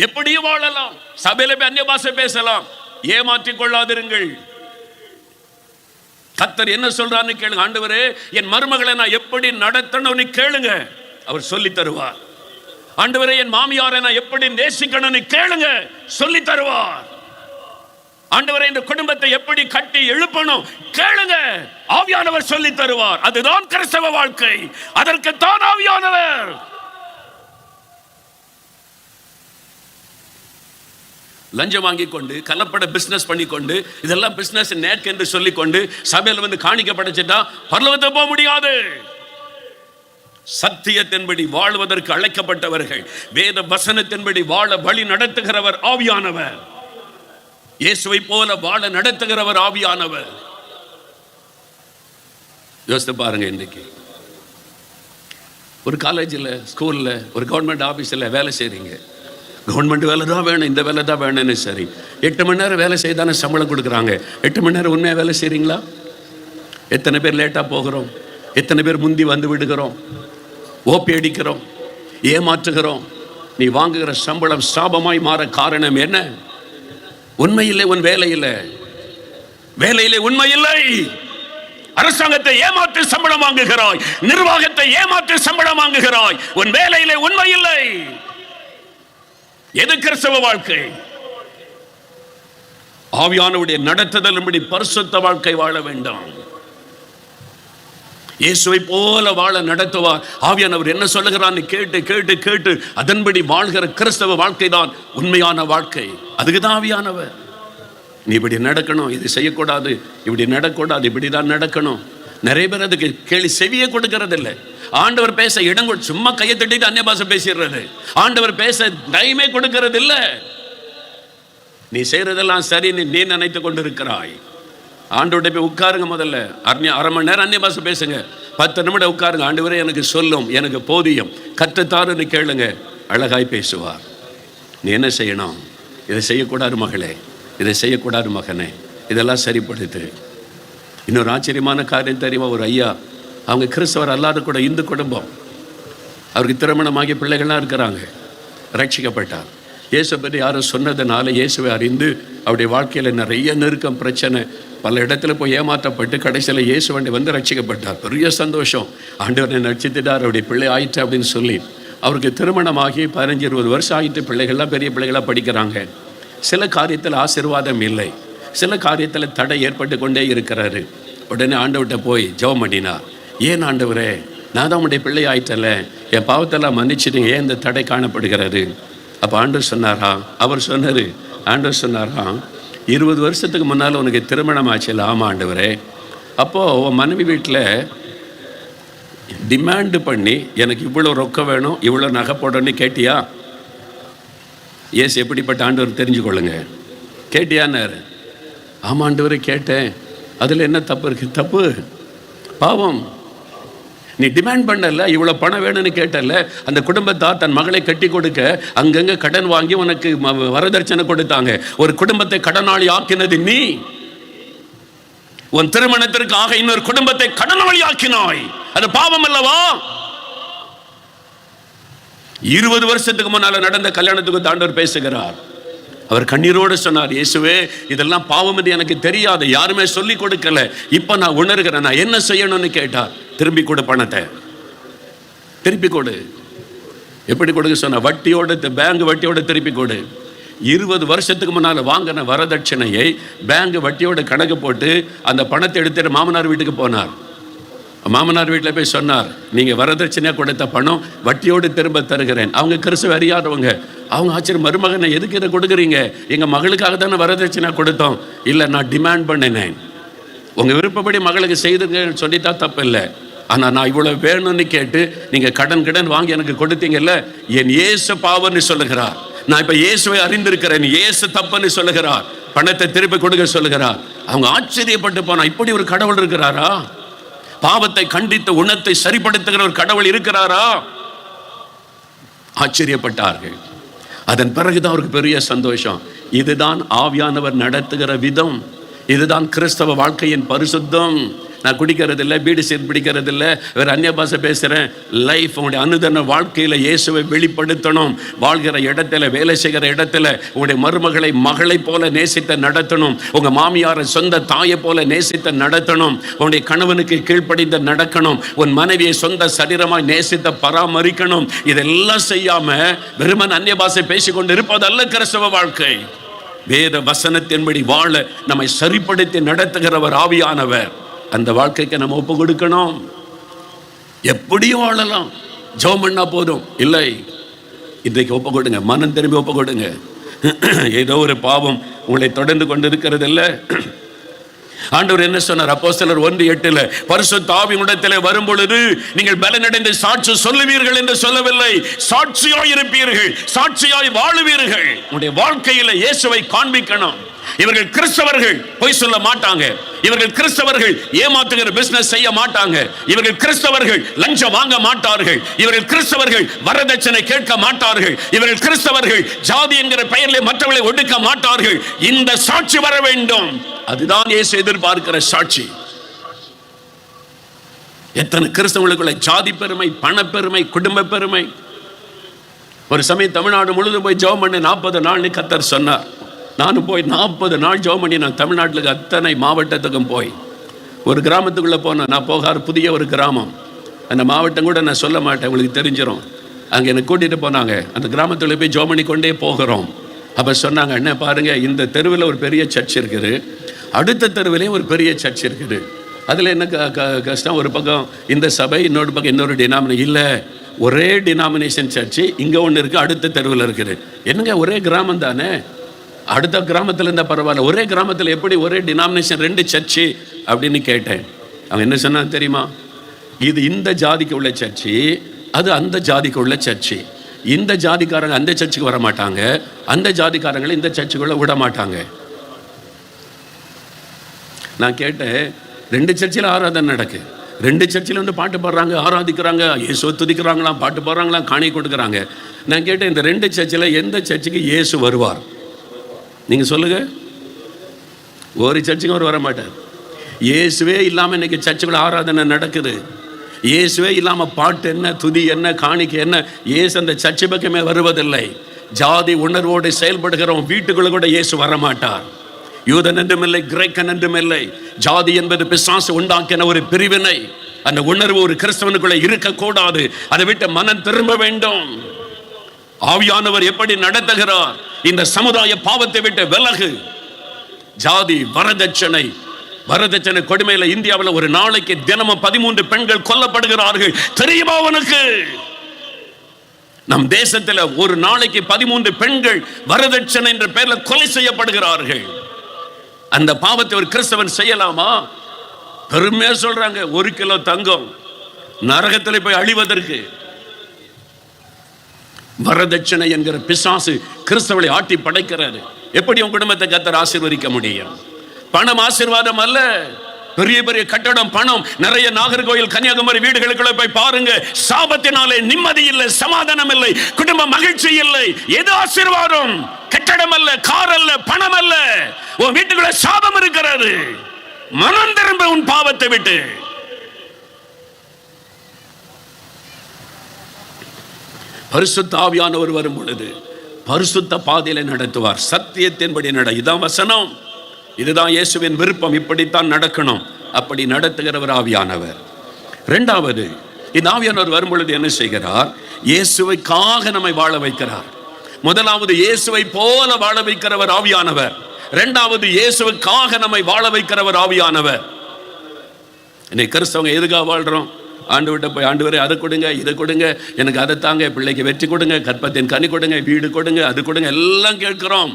எப்படியும் வாழலாம், சபையில அந்நிய பாஷை பேசலாம், ஏமாற்றிக் கொள்ளாதிருங்கள். கர்த்தர் என்ன சொல்றான்னு கேளுங்க. ஆண்டவரே, என் மருமகளை நான் எப்படி நடத்தணும்னு கேளுங்க, அவர் சொல்லி தருவார். ஆண்டவரே, என் மாமியாரை நான் எப்படி நேசிக்கணும்னு கேளுங்க, சொல்லி தருவார். ஆண்டவரே, இந்த குடும்பத்தை எப்படி கட்டி எழுப்பணும் கேளுங்க, ஆவியானவர் சொல்லி தருவார். அதுதான் கிறிஸ்தவ வாழ்க்கை, அதற்கு தான் ஆவியானவர். லஞ்சம் வாங்கி கொண்டு கலப்பட பிசினஸ் பண்ணி கொண்டு இதெல்லாம் பிசினஸ் நேக் என்று சொல்லி கொண்டு சபையில் வந்து காணிக்க படைச்சிட்டா பரலோகத்துக்கு போக முடியாது. சத்தியத்தின்படி வாழ்வதற்கு அழைக்கப்பட்டவர்கள், வேத வசனத்தின்படி வாழ வழி நடத்துகிறவர் ஆவியானவர். இயேசுவை போல வாழ நடத்துகிறவர் ஆவியானவர். யோசித்து பாருங்க, இன்னைக்கு ஒரு காலேஜில், ஸ்கூலில், ஒரு கவர்மெண்ட் ஆஃபீஸில் வேலை செய்கிறீங்க. கவர்மெண்ட் வேலை தான் வேணும், இந்த வேலை தான் வேணும்னு சரி, 8 மணி நேரம் வேலை செய்தானே சம்பளம் கொடுக்குறாங்க. 8 மணி நேரம் உண்மையாக வேலை செய்கிறீங்களா? எத்தனை பேர் லேட்டாக போகிறோம், எத்தனை பேர் முந்தி வந்து விடுகிறோம், ஓப்பி அடிக்கிறோம், ஏமாற்றுகிறோம். நீ வாங்குகிற சம்பளம் சாபமாய் மாற காரணம் என்ன? உண்மையில்லை, உன் வேலையில்லை, வேலையிலே உண்மை இல்லை. அரசாங்கத்தை ஏமாற்றி சம்பளம் வாங்குகிறாய், நிர்வாகத்தை ஏமாற்றி சம்பளம் வாங்குகிறாய், உன் வேலையிலே உண்மை இல்லை. எது கிறிஸ்தவ வாழ்க்கை? ஆவியானவருடைய நடத்துதலின்படி பரிசுத்த வாழ்க்கை வாழ வேண்டாம். இயேசுவை போல வாழ நடத்துவார். ஆவியானவர் என்ன சொல்லுகிறான்னு கேட்டு கேட்டு கேட்டு அதன்படி வாழ்கிற கிறிஸ்தவ வாழ்க்கை தான் உண்மையான வாழ்க்கை. அதுக்கு தான் ஆவியானவர். நீ இப்படி நடக்கணும், இது செய்யக்கூடாது, இப்படி நடக்கூடாது, இப்படிதான் நடக்கணும். நிறைய பேர் அதுக்கு கேள்வி செவியே கொடுக்கறது இல்லை. ஆண்டவர் பேச இடம் சும்மா கையை தட்டிட்டு அந்நிய பாஷை பேசிடுறது. ஆண்டவர் பேச டைமே கொடுக்கறது இல்லை. நீ செய்யறதெல்லாம் சரி நீ நினைத்து கொண்டிருக்கிறாய். ஆண்டவர்கிட்ட போய் உட்காருங்க, முதல்ல அரை மணி நேரம் அந்நிய பாஷை பேசுங்க, 10 நிமிடம் உட்காருங்க. ஆண்டவரே, எனக்கு சொல்லும், எனக்கு போதியம், கற்றுத்தாருன்னு கேளுங்க, அழகாய் பேசுவார். நீ என்ன செய்யணும்? இதை செய்யக்கூடாது மகளே, இதை செய்யக்கூடாது மகனே, இதெல்லாம் சரிப்படுத்து. இன்னொரு ஆச்சரியமான காரியம் தெரியுமா? ஒரு ஐயா, அவங்க கிறிஸ்தவர் அல்லாத கூட இந்து குடும்பம், அவருக்கு திருமணமாகிய பிள்ளைகள்லாம் இருக்கிறாங்க, ரட்சிக்கப்பட்டார். இயேசு பற்றி யாரும் சொன்னதுனால இயேசுவை அறிந்து அவருடைய வாழ்க்கையில் நிறைய நெருக்கம், பிரச்சனை, பல இடத்துல போய் ஏமாற்றப்பட்டு கடைசியில் இயேசு வந்து ரட்சிக்கப்பட்டார். பெரிய சந்தோஷம், ஆண்டவரை ரட்சித்துட்டார், அவருடைய பிள்ளை ஆயிற்று அப்படின்னு சொல்லி. அவருக்கு திருமணமாகி 15-20 வருஷம் ஆகிட்டு, பிள்ளைகள்லாம் பெரிய பிள்ளைகளாக படிக்கிறாங்க. சில காரியத்தில் ஆசீர்வாதம் இல்லை, சில காரியத்தில் தடை ஏற்பட்டு கொண்டே இருக்கிறாரு. உடனே ஆண்டவர்கிட்ட போய் ஜெபம் பண்ணினார். ஏன் ஆண்டவரே, நான் தான் உடைய பிள்ளை ஆயிட்டல, என் பாவத்தெல்லாம் மன்னிச்சிட்டீங்க, ஏன் இந்த தடை காணப்படுகிறது? அப்போ ஆண்டவர் சொன்னாரா, ஆண்டவர் சொன்னாரா, 20 வருஷத்துக்கு முன்னால் உனக்கு திருமணம் ஆச்சுல்ல? ஆமாம் ஆண்டவரே. அப்போது உன் மனைவி வீட்டில் டிமாண்டு பண்ணி எனக்கு இவ்வளோ ரொக்கம் வேணும், இவ்வளோ நகை போடணும்னு கேட்டியா? ஏசு எப்படிப்பட்ட ஆண்டவர் தெரிஞ்சுக்கொள்ளுங்க. கேட்டியான்னாரு. ஆமாம் ஆண்டவரே கேட்டேன். அதில் என்ன தப்பு இருக்குது? தப்பு, பாவம். நீ டிமாண்ட் பண்ணல, இவ்வளோ பணம் வேணும்னு கேட்டல. அந்த குடும்பத்தார் தன் மகளை கட்டி கொடுக்க அங்கங்கே கடன் வாங்கி உனக்கு வரதட்சணை கொடுத்தாங்க. ஒரு குடும்பத்தை கடனாளி ஆக்கினது நீ. உன் திருமணத்திற்காக இன்னொரு குடும்பத்தை கடனாளி ஆக்கினாய். அது பாவம் அல்லவா? 20 வருஷத்துக்கு முன்னால நடந்த கல்யாணத்துக்கு ஆண்டவர் பேசுகிறார். அவர் கண்ணீரோடு சொன்னார், இயேசுவே, இதெல்லாம் பாவம் என்று எனக்கு தெரியாது, யாருமே சொல்லி கொடுக்கல, இப்போ நான் உணர்கிறேன், நான் என்ன செய்யணும்னு கேட்டார். திருப்பி கொடு பணத்தை, திருப்பி கொடு. எப்படி கொடுக்க சொன்ன? வட்டியோட, பேங்க் வட்டியோட திருப்பி கொடு. 20 வருஷத்துக்கு முன்னால் வாங்கின வரதட்சணையை பேங்க் வட்டியோட கணக்கு போட்டு அந்த பணத்தை எடுத்துட்டு மாமனார் வீட்டுக்கு போனார். மாமனார் வீட்டில் போய் சொன்னார், நீங்கள் வரதட்சணையாக கொடுத்த பணம் வட்டியோடு திரும்ப தருகிறேன். அவங்க கிறிஸ்துவ அறியாதவங்க. அவங்க ஆச்சரியம், மருமகனை எதுக்கு இதை கொடுக்குறீங்க? எங்கள் மகளுக்காக தானே வரதட்சணை கொடுத்தோம். இல்லை, நான் டிமாண்ட் பண்ணினேன், உங்கள் விருப்பப்படி மகளுக்கு செய்துங்கன்னு சொல்லிட்டா தப்பு இல்லை. ஆனால் நான் இவ்வளோ வேணும்னு கேட்டு நீங்கள் கடன் வாங்கி எனக்கு கொடுத்தீங்கல்ல, என் இயேசு பாவன்னு சொல்லுகிறார். நான் இப்போ இயேசுவை அறிந்திருக்கிறேன், இயேசு தப்புன்னு சொல்லுகிறார், பணத்தை திருப்பி கொடுக்க சொல்லுகிறார். அவங்க ஆச்சரியப்பட்டு போனா, இப்படி ஒரு கடவுள் இருக்கிறாரா? பாவத்தை கண்டித்து உணத்தை சரிப்படுத்துகிற ஒரு கடவுள் இருக்கிறாரா? ஆச்சரியப்பட்டார்கள். அதன் பிறகுதான் அவருக்கு பெரிய சந்தோஷம். இதுதான் ஆவியானவர் நடத்துகிற விதம், இதுதான் கிறிஸ்தவ வாழ்க்கையின் பரிசுத்தம். நான் குடிக்கிறது இல்லை, பீடி சீர் பிடிக்கிறது இல்லை, வேறு அந்நிய பாஷை பேசுகிறேன். லைஃப் உங்களுடைய அனுதின வாழ்க்கையில் இயேசுவை வெளிப்படுத்தணும். வாழ்கிற இடத்துல, வேலை செய்கிற இடத்துல உங்களுடைய மருமகளை மகளை போல நேசித்த நடத்தணும். உங்கள் மாமியாரை சொந்த தாயை போல நேசித்த நடத்தணும். உன்னுடைய கணவனுக்கு கீழ்ப்படிந்த நடக்கணும். உன் மனைவியை சொந்த சரீரமாய் நேசித்த பராமரிக்கணும். இதெல்லாம் செய்யாமல் வெறுமன் அந்நிய பாஷை பேசிக்கொண்டு இருப்பதல்ல கிறிஸ்தவ வாழ்க்கை. வேத வசனத்தின்படி வாழ நம்மை சரிப்படுத்தி நடத்துகிறவர் ஆவியானவர். அந்த வாழ்க்கைக்கு நம்ம ஒப்பு கொடுக்கணும். எப்படியும் வாழலாம், ஜெபம் பண்ணா போதும். இல்லை, இன்றைக்கு ஒப்பு கொடுங்க, மனம் திரும்பி ஒப்பு கொடுங்க. ஏதோ ஒரு பாவம் உங்களை தொடர்ந்து கொண்டு இருக்கிறது இல்லை. ஆண்டவர் என்ன சொன்னார்? அப்போஸ்தலர் 1:8 பரிசுத்த ஆவியினிடத்திலே வரும் பொழுது நீங்கள் பலனடைந்து சாட்சி சொல்லுவீர்கள் என்று சொல்லவில்லை, சாட்சியாய் இருப்பீர்கள், சாட்சியாய் வாழுவீர்கள். உங்களுடைய வாழ்க்கையில இயேசுவை காண்பிக்கணும். இவர்கள் கிறிஸ்தவர்கள் பொய் சொல்ல மாட்டாங்க, இவர்கள் கிறிஸ்தவர்கள் ஏமாத்துகிற பிசினஸ் செய்ய மாட்டாங்க, இவர்கள் கிறிஸ்தவர்கள் லஞ்சம் வாங்க மாட்டார்கள், இவர்கள் கிறிஸ்தவர்கள் வரதட்சணை கேட்க மாட்டார்கள், இவர்கள் கிறிஸ்தவர்கள் ஜாதி என்கிற பெயரில் மற்றவர்களை ஒடுக்க மாட்டார்கள். இந்த சாட்சி வர வேண்டும். அதுதான் இயேசு எதிர்பார்க்கிற சாட்சி. எத்தனை கிறிஸ்தவர்களுக்குள்ள ஜாதி பெருமை, பணப்பெருமை, குடும்ப பெருமை. ஒரு சமயம் தமிழ்நாடு முழுதும் போய் ஜெபம் பண்ண 40 நாள்னு கர்த்தர் சொன்னார். நானும் போய் 40 நாள் ஜெபம் பண்ணி நான் தமிழ்நாட்டில் அத்தனை மாவட்டத்துக்கும் போய் ஒரு கிராமத்துக்குள்ளே போனேன். நான் போகாத புதிய ஒரு கிராமம், அந்த மாவட்டம் கூட நான் சொல்ல மாட்டேன், உங்களுக்கு தெரிஞ்சிடும். அங்கே என்னை கூட்டிகிட்டு போனாங்க. அந்த கிராமத்தில் போய் ஜெபம் பண்ணி கொண்டே போகிறோம். அப்போ சொன்னாங்க, அண்ணே பாருங்கள், இந்த தெருவில் ஒரு பெரிய சர்ச் இருக்குது, அடுத்த தெருவிலையும் ஒரு பெரிய சர்ச் இருக்குது. அதில் என்ன கஷ்டம்? ஒரு பக்கம் இந்த சபை, இன்னொரு பக்கம் இன்னொரு டினாமினேஷன். இல்லை, ஒரே டினாமினேஷன் சர்ச்சு இங்கே ஒன்று இருக்குது, அடுத்த தெருவில் இருக்குது. என்னங்க, ஒரே கிராமம் தானே, அடுத்த கிராமத்தில் இருந்தால் பரவாயில்ல, ஒரே கிராமத்தில் எப்படி ஒரே டினாமினேஷன் 2 சர்ச்சு அப்படின்னு கேட்டேன். அவங்க என்ன சொன்னாங்க தெரியுமா? இது இந்த ஜாதிக்கு உள்ள சர்ச்சு, அது அந்த ஜாதிக்கு உள்ள சர்ச்சு. இந்த ஜாதிக்காரங்க அந்த சர்ச்சுக்கு வர மாட்டாங்க, அந்த ஜாதிக்காரங்களை இந்த சர்ச்சுக்குள்ள விட மாட்டாங்க. நான் கேட்டேன், 2 சர்ச்சில் ஆராதனை நடக்கு, 2 சர்ச்சில் வந்து பாட்டு பாடுறாங்க, ஆராதிக்கிறாங்க, இயேசு துதிக்கிறாங்களாம், பாட்டு பாடுறாங்களாம், காணி கொடுக்குறாங்க. நான் கேட்டேன், இந்த 2 சர்ச்சில் எந்த சர்ச்சுக்கு இயேசு வருவார்? நீங்கள் சொல்லுங்க. ஒரு சர்ச்சுக்கும் அவர் வர மாட்டார். இயேசுவே இல்லாமல் இன்னைக்கு சர்ச்சுக்குள்ள ஆராதனை நடக்குது. இயேசுவே இல்லாமல் பாட்டு என்ன, துதி என்ன, காணிக்கை என்ன, இயேசு அந்த சர்ச்சை பக்கமே வருவதில்லை. ஜாதி உணர்வோடு செயல்படுகிறோம் வீட்டுக்குள்ள கூட இயேசு வரமாட்டார். யூதன் என்றும் இல்லை, கிரேக்கன் என்றும் இல்லை. ஜாதி என்பது பிசாசு உண்டாக்கின ஒரு பிரிவினை. அந்த உணர்வு ஒரு கிறிஸ்தவனுக்குள்ள இருக்கக்கூடாது. அதை விட்டு மனம் திரும்ப வேண்டும். ஆவியானவர் எப்படி நடத்துகிறார்? இந்த சமுதாய பாவத்தை விட்டு விலகு. ஜாதி வரதட்சணை கொடுமையில இந்தியாவில் ஒரு நாளைக்கு தினமும் 13 பெண்கள் கொல்லப்படுகிறார்கள். தெரியுமா அவனுக்கு? நம் தேசத்தில் ஒரு நாளைக்கு 13 பெண்கள் வரதட்சணை என்ற பெயர்ல கொலை செய்யப்படுகிறார்கள். அந்த பாவத்தை ஒரு கிறிஸ்தவன் செய்யலாமா? பெருமையா சொல்றாங்க 1 கிலோ தங்கம் நரகத்தில் போய் அழிவதற்கு. வரதட்சணை என்கிற பிசாசு கிறிஸ்தவனை ஆட்டி படைக்கிறாரு. எப்படி உன் குடும்பத்தை கர்த்தர் ஆசீர்வதிக்க முடியும்? பணம் ஆசீர்வாதம் அல்ல. பெரிய பெரிய கட்டடம், பணம் நிறைய. நாகர்கோயில், கன்னியாகுமரி வீடுகளுக்குள்ள போய் பாருங்க. சாபத்தினாலே நிம்மதி இல்லை, சமாதானம் இல்லை, குடும்ப மகிழ்ச்சி இல்லை. எது ஆசீர்வாதம்? கட்டடம் அல்ல, கார் அல்ல, பணம் அல்ல. உன் வீட்டுக்குள்ள சாபம் இருக்கிறது. மனம் திரும்ப உன் பாவத்தை விட்டு. பரிசுத்த ஆவியானவர் வரும் பொழுது பரிசுத்த பாதையில நடத்துவார். சத்தியத்தின்படி நட. இதான் வசனம், இதுதான் இயேசுவின் விருப்பம். இப்படித்தான் நடக்கணும். அப்படி நடத்துகிறவர் ஆவியானவர். இரண்டாவது, இந்த ஆவியானவர் வரும் பொழுது என்ன செய்கிறார்? இயேசுவைக்காக நம்மை வாழ வைக்கிறார். முதலாவது, இயேசுவை போல வாழ வைக்கிறவர் ஆவியானவர். இரண்டாவது, இயேசுவுக்காக நம்மை வாழ வைக்கிறவர் ஆவியானவர். இன்னைக்கு கிறிஸ்தவங்க எதுக்காக வாழ்றோம்? ஆண்டு விட்ட போய், ஆண்டவரே அதை கொடுங்க, இதை கொடுங்க, எனக்கு அதை தாங்க, பிள்ளைக்கு வெற்றி கொடுங்க, கற்பத்தின் கனி கொடுங்க, வீடு கொடுங்க, அது கொடுங்க, எல்லாம் கேட்கிறோம்.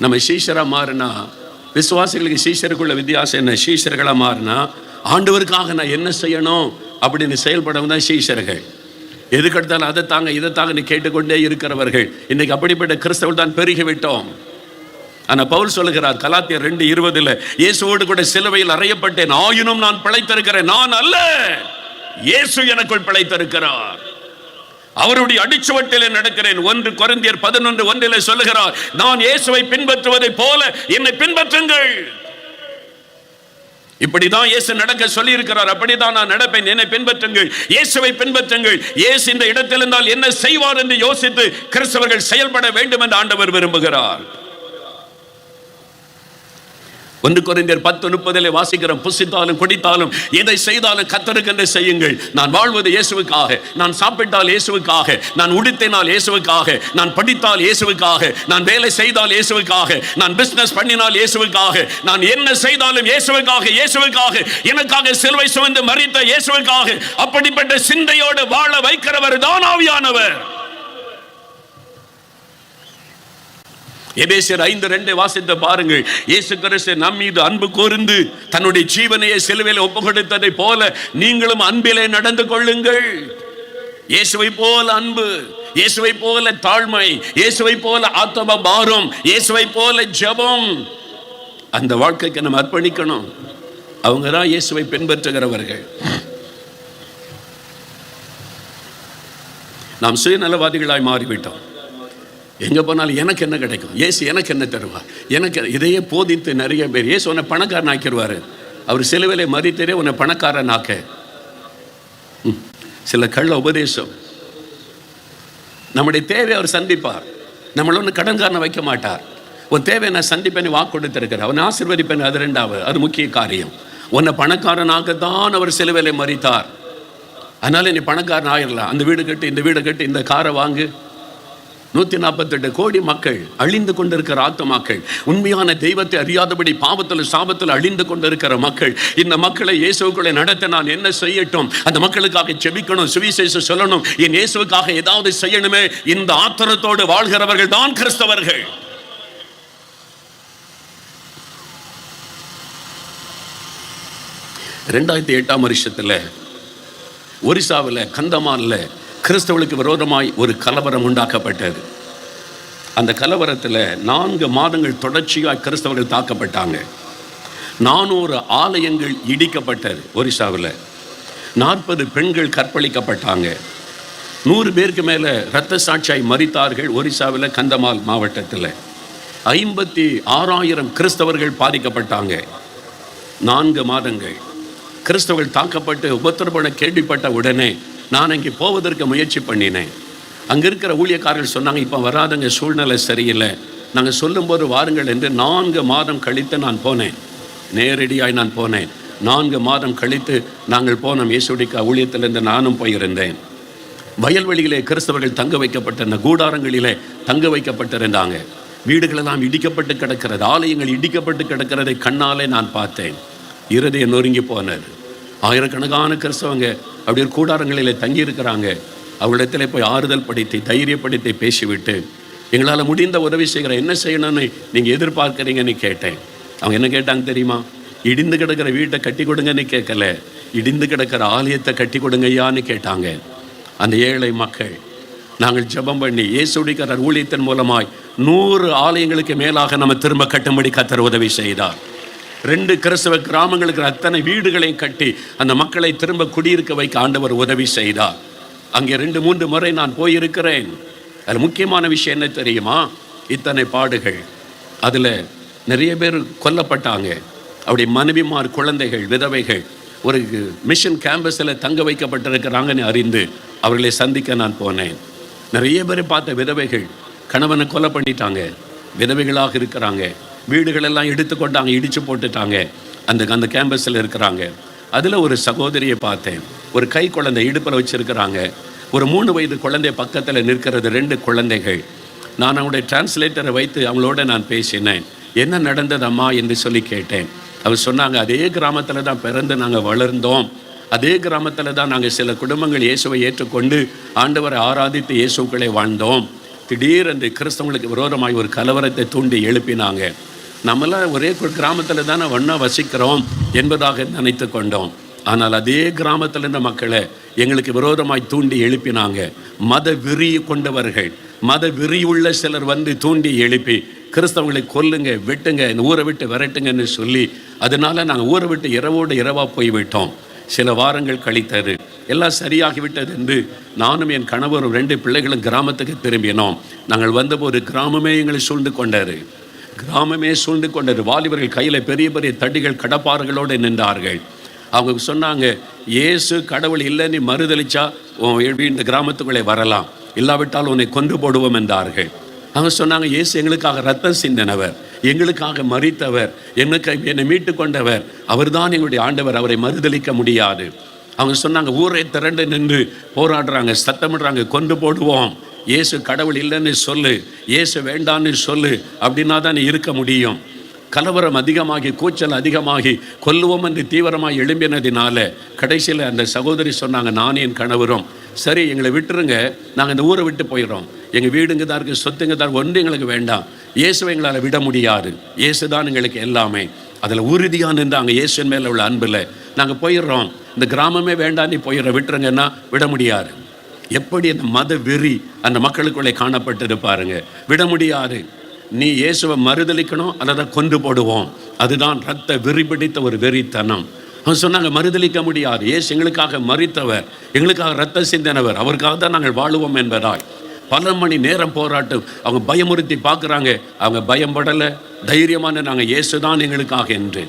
நம்ம சீஷரா மாறினா, விசுவாசிகளுக்கு சீஷருக்குள்ள வித்தியாசம் என்ன? சீஷர்களா மாறினா ஆண்டவருக்காக நான் என்ன செய்யணும் அப்படின்னு செயல்படவும் தான் சீஷர்கள். எதுக்கு எடுத்தாலும் அதை தாங்க, இதை தாங்க கேட்டுக்கொண்டே இருக்கிறவர்கள். இன்னைக்கு அப்படிப்பட்ட கிறிஸ்தவர்கள் தான் பெருகி விட்டோம். ஆனா பவுல் சொல்லுகிறார் கலாத்தியர் 2:20, இயேசுவோடு கூட சிலுவையில் அறையப்பட்டேன், ஆயினும் நான் பிழைத்திருக்கிறேன். நான் அல்ல, இயேசு எனக்குள் பிழைத்திருக்கிறார். அவருடைய அடிச்சுவட்டிலே நடக்கிறேன். 1 கொரிந்தியர் 11:1 சொல்லுகிறார், நான் இயேசுவை பின்பற்றுவதை போல என்னை பின்பற்றுங்கள். இப்படிதான் இயேசு நடக்க சொல்லி இருக்கிறார். அப்படிதான் நான் நடப்பேன், என்னை பின்பற்றுங்கள், இயேசுவை பின்பற்றுங்கள். இயேசு இந்த இடத்தில் இருந்தால் என்ன செய்வார் என்று யோசித்து கிறிஸ்தவர்கள் செயல்பட வேண்டும் என்று ஆண்டவர் விரும்புகிறார். 1 கொரிந்தியர் 10:30 வாசிக்கிறோம், புசித்தாலும் குடித்தாலும் எதை செய்தாலும் கர்த்தருக்கென்று செய்யுங்கள். நான் வாழ்வது இயேசுவுக்காக, நான் சாப்பிட்டால் இயேசுவுக்காக, நான் உடுத்தினால் இயேசுவுக்காக, நான் படித்தால் இயேசுவுக்காக, நான் வேலை செய்தால் இயேசுவுக்காக, நான் பிசினஸ் பண்ணினால் இயேசுவுக்காக, நான் என்ன செய்தாலும் இயேசுவுக்காக, இயேசுவுக்காக, எனக்காக சிலுவை சுமந்து மரித்த இயேசுவுக்காக. அப்படிப்பட்ட சிந்தையோடு வாழ வைக்கிறவர் தான் ஆவியானவர். எபேசியர் 5:2 வாசித்து பாருங்கள். இயேசு கிறிஸ்து நம் மீது அன்பு கூர்ந்து தன்னுடைய ஜீவனையை சிலுவையில் ஒப்புக்கொடுத்ததை போல நீங்களும் அன்பிலே நடந்து கொள்ளுங்கள். இயேசுவை போல அன்பு, இயேசுவை போல தாழ்மை, இயேசுவை போல ஆத்ம பாரம், இயேசுவை போல ஜெபம். அந்த வாழ்க்கைக்கு நம்ம அர்ப்பணிக்கணும். அவங்க தான் இயேசுவை பின்பற்றுகிறவர்கள். நாம் சுயநலவாதிகளாய் மாறிவிட்டோம். எங்கே போனாலும் எனக்கு என்ன கிடைக்கும், இயேசு எனக்கு என்ன தருவார், எனக்கு இதையே போதித்து நிறைய பேர். இயேசு உன்னை பணக்காரன் ஆக்கிடுவார். அவர் சிலுவையிலே மரித்தரே உன்னை பணக்காரன் ஆக்க. சில கள்ள உபதேசம். நம்முடைய தேவை அவர் சந்திப்பார். நம்மள ஒன்று கடன்காரனை வைக்க மாட்டார். உன் தேவை நான் சந்திப்பேன் வாக்கு கொடுத்திருக்கிறார். அவனை ஆசீர்வதிப்பேன், அது ரெண்டாவது, அது முக்கிய காரியம். உன்னை பணக்காரனாகத்தான் அவர் சிலுவையிலே மரித்தார். அதனால நீ பணக்காரன் ஆயிடலாம். அந்த வீடு கட்டு, இந்த வீடு கட்டு, இந்த காரை வாங்கு. 148 கோடி மக்கள், அழிந்து கொண்டிருக்கிற ஆத்துமாக்கள், உண்மையான தெய்வத்தை அறியாதபடி பாவத்தில் சாபத்தில் அழிந்து கொண்டிருக்கிற மக்கள். இந்த மக்களை இயேசுக்குள்ளே நடத்த நான் என்ன செய்யட்டும்? அந்த மக்களுக்காக செபிக்கணும், சுவிசேஷம் சொல்லணும், என் இயேசுக்காக ஏதாவது செய்யணுமே. இந்த ஆத்திரத்தோடு வாழ்கிறவர்கள் தான் கிறிஸ்தவர்கள். வருஷத்துல ஒரிசாவில் கந்தமானில் கிறிஸ்தவர்களுக்கு விரோதமாய் ஒரு கலவரம் உண்டாக்கப்பட்டது. அந்த கலவரத்தில் 4 மாதங்கள் தொடர்ச்சியாக கிறிஸ்தவர்கள் தாக்கப்பட்டாங்க. 400 ஆலயங்கள் இடிக்கப்பட்டது. ஒரிசாவில் 40 பெண்கள் கற்பழிக்கப்பட்டாங்க. 100 பேருக்கு மேலே இரத்த சாட்சியாய் மரித்தார்கள். ஒரிசாவில் கந்தமால் மாவட்டத்தில் 56,000 கிறிஸ்தவர்கள் பாதிக்கப்பட்டாங்க. 4 மாதங்கள் கிறிஸ்தவர்கள் தாக்கப்பட்டு உபத்திரவனை கேள்விப்பட்ட உடனே நான் அங்கே போவதற்கு முயற்சி பண்ணினேன். அங்கே இருக்கிற ஊழியக்காரர்கள் சொன்னாங்க, இப்போ வராதங்க, சூழ்நிலை சரியில்லை, நாங்கள் சொல்லும்போது வாருங்கள் என்று. 4 மாதம் கழித்து நான் போனேன். நேரடியாய் நான் போனேன். 4 மாதம் கழித்து நாங்கள் போனோம். இயேசுவின் ஊழியத்திலிருந்து நானும் போயிருந்தேன். வயல்வெளியிலே கிறிஸ்தவர்கள் தங்க வைக்கப்பட்டிருந்த கூடாரங்களிலே தங்க வைக்கப்பட்டிருந்தாங்க. வீடுகளெல்லாம் இடிக்கப்பட்டு கிடக்கிறது, ஆலயங்கள் இடிக்கப்பட்டு கிடக்கிறதை கண்ணாலே நான் பார்த்தேன். இருதயம் நொறுங்கி போனது. ஆயிரக்கணக்கான கிறிஸ்தவங்க அப்படி ஒரு கூடாரங்களிலே தங்கியிருக்கிறாங்க. அவளிடத்தில் போய் ஆறுதல் படுத்தி தைரியப்படுத்தி பேசிவிட்டு, எங்களால் முடிந்த உதவி செய்கிற என்ன செய்யணும்னு நீங்கள் எதிர்பார்க்குறீங்கன்னு கேட்டேன். அவங்க என்ன கேட்டாங்க தெரியுமா? இடிந்து கிடக்கிற வீட்டை கட்டி கொடுங்கன்னு கேட்கல, இடிந்து கிடக்கிற ஆலயத்தை கட்டி கொடுங்கய்யான்னு கேட்டாங்க. அந்த ஏழை மக்கள் நாங்கள் ஜெபம் பண்ணி இயேசுவின் ஊழியத்தின் மூலமாய் 100 ஆலயங்களுக்கு மேலாக நம்ம திரும்ப கட்டும்படி கர்த்தர் உதவி செய்தார். 2 கிறிஸ்தவ கிராமங்களுக்கு அத்தனை வீடுகளையும் கட்டி அந்த மக்களை திரும்ப குடியிருக்க வைக்க ஆண்டவர் உதவி செய்தார். அங்கே 2-3 முறை நான் போயிருக்கிறேன். அதில் முக்கியமான விஷயம் என்ன தெரியுமா? இத்தனை பாடுகள், அதில் நிறைய பேர் கொல்லப்பட்டாங்க. அப்படி மனைவிமார், குழந்தைகள், விதவைகள் ஒரு மிஷன் கேம்பஸில் தங்க வைக்கப்பட்டிருக்கிறாங்கன்னு அறிந்து அவர்களை சந்திக்க நான் போனேன். நிறைய பேரை பார்த்த விதவைகள் கணவனை கொலை பண்ணிட்டாங்க, விதவைகளாக இருக்கிறாங்க. வீடுகளெல்லாம் எடுத்துக்கொண்டாங்க, இடித்து போட்டுட்டாங்க. அந்த கேம்பஸில் இருக்கிறாங்க. அதில் ஒரு சகோதரியை பார்த்தேன். ஒரு கை குழந்தை இடுப்பில் வச்சுருக்கிறாங்க. ஒரு 3 வயது குழந்தை பக்கத்தில் நிற்கிறது, 2 குழந்தைகள். நான் அவங்களுடைய டிரான்ஸ்லேட்டரை வைத்து அவங்களோட நான் பேசினேன். என்ன நடந்தது அம்மா என்று சொல்லி கேட்டேன். அவர் சொன்னாங்க, அதே கிராமத்தில் தான் பிறந்து நாங்கள் வளர்ந்தோம், அதே கிராமத்தில் தான் நாங்கள் சில குடும்பங்கள் இயேசுவை ஏற்றுக்கொண்டு ஆண்டவரை ஆராதித்து இயேசுக்களை வாழ்ந்தோம். திடீரென்று கிறிஸ்தவங்களுக்கு விரோதமாய் ஒரு கலவரத்தை தூண்டி எழுப்பினாங்க. நம்மளாம் ஒரே கிராமத்தில் தானே ஒன்றா வசிக்கிறோம் என்பதாக நினைத்து கொண்டோம். ஆனால் அதே கிராமத்தில் இருந்த மக்களை எங்களுக்கு விரோதமாய் தூண்டி எழுப்பினாங்க. மத வெறி கொண்டவர்கள், மத வெறி உள்ள சிலர் வந்து தூண்டி எழுப்பி கிறிஸ்தவங்களை கொல்லுங்க, வெட்டுங்க, இந்த ஊரை விட்டு விரட்டுங்கன்னு சொல்லி, அதனால நாங்கள் ஊரை விட்டு இரவோடு இரவாக போய்விட்டோம். சில வாரங்கள் கழித்தது, எல்லாம் சரியாகிவிட்டது என்று நானும் என் கணவரும் 2 பிள்ளைகளும் கிராமத்துக்கு திரும்பினோம். நாங்கள் வந்தபோது கிராமமே எங்களை சூழ்ந்து கொண்டாரு. கிராமமே சூழ்ந்து கொண்டது. வாலிபர்கள் கையில் பெரிய பெரிய தடிகள், கடப்பாறுகளோடு நின்றார்கள். அவங்க சொன்னாங்க, இயேசு கடவுள் இல்லைன்னு மறுதளிச்சா இந்த கிராமத்துக்குள்ளே வரலாம், இல்லாவிட்டால் உன்னை கொன்று போடுவோம் என்றார்கள். அவங்க சொன்னாங்க, இயேசு எங்களுக்காக ரத்தம் சிந்தினவர், எங்களுக்காக மரித்தவர், என்னை மீட்டு கொண்டவர், அவர் தான் எங்களுடைய ஆண்டவர், அவரை மறுதளிக்க முடியாது. அவங்க சொன்னாங்க, ஊரை திரண்டு நின்று போராடுறாங்க, சத்தமிடுறாங்க, கொண்டு போடுவோம், இயேசு கடவுள் இல்லைன்னு சொல்லு, இயேசு வேண்டான்னு சொல்லு, அப்படின்னா தான் இருக்க முடியும். கலவரம் அதிகமாகி, கூச்சல் அதிகமாகி, கொல்லுவோம் என்று தீவிரமாக எழும்பினதினால கடைசியில் அந்த சகோதரி சொன்னாங்க, நானும் என் கணவரும், சரி எங்களை விட்டுருங்க, நாங்கள் இந்த ஊரை விட்டு போயிடுறோம், எங்கள் வீடுங்க தான் இருக்குது, சொத்துங்க தான், ஒன்று எங்களுக்கு வேண்டாம், இயேசுவை எங்களால் விட முடியாது, இயேசு தான் எங்களுக்கு எல்லாமே. அதில் உறுதியாக நின்றாங்க. இயேசுவின் மேலே உள்ள அன்பில் நாங்கள் போயிடுறோம், இந்த கிராமமே வேண்டாம், நீ போயிடுற, விட்டுருங்கன்னா விட முடியாது. எப்படி அந்த மத வெறி அந்த மக்களுக்குள்ளே காணப்பட்டது பாருங்க. விட முடியாது, நீ இயேசுவை மறுதளிக்கணும், அதை கொண்டு போடுவோம். அதுதான் ரத்த வெறி பிடித்த ஒரு வெறித்தனம். அவங்க சொன்னாங்க, மறுதளிக்க முடியாது, இயேசு எங்களுக்காக மரித்தவர், எங்களுக்காக ரத்த சிந்தினவர், அவருக்காக தான் நாங்கள் வாழுவோம் என்பதால் பல மணி நேரம் போராட்டம். அவங்க பயமுறுத்தி பார்க்குறாங்க, அவங்க பயப்படலை, தைரியமான நாங்கள் இயேசு தான் எங்களுக்காக என்று.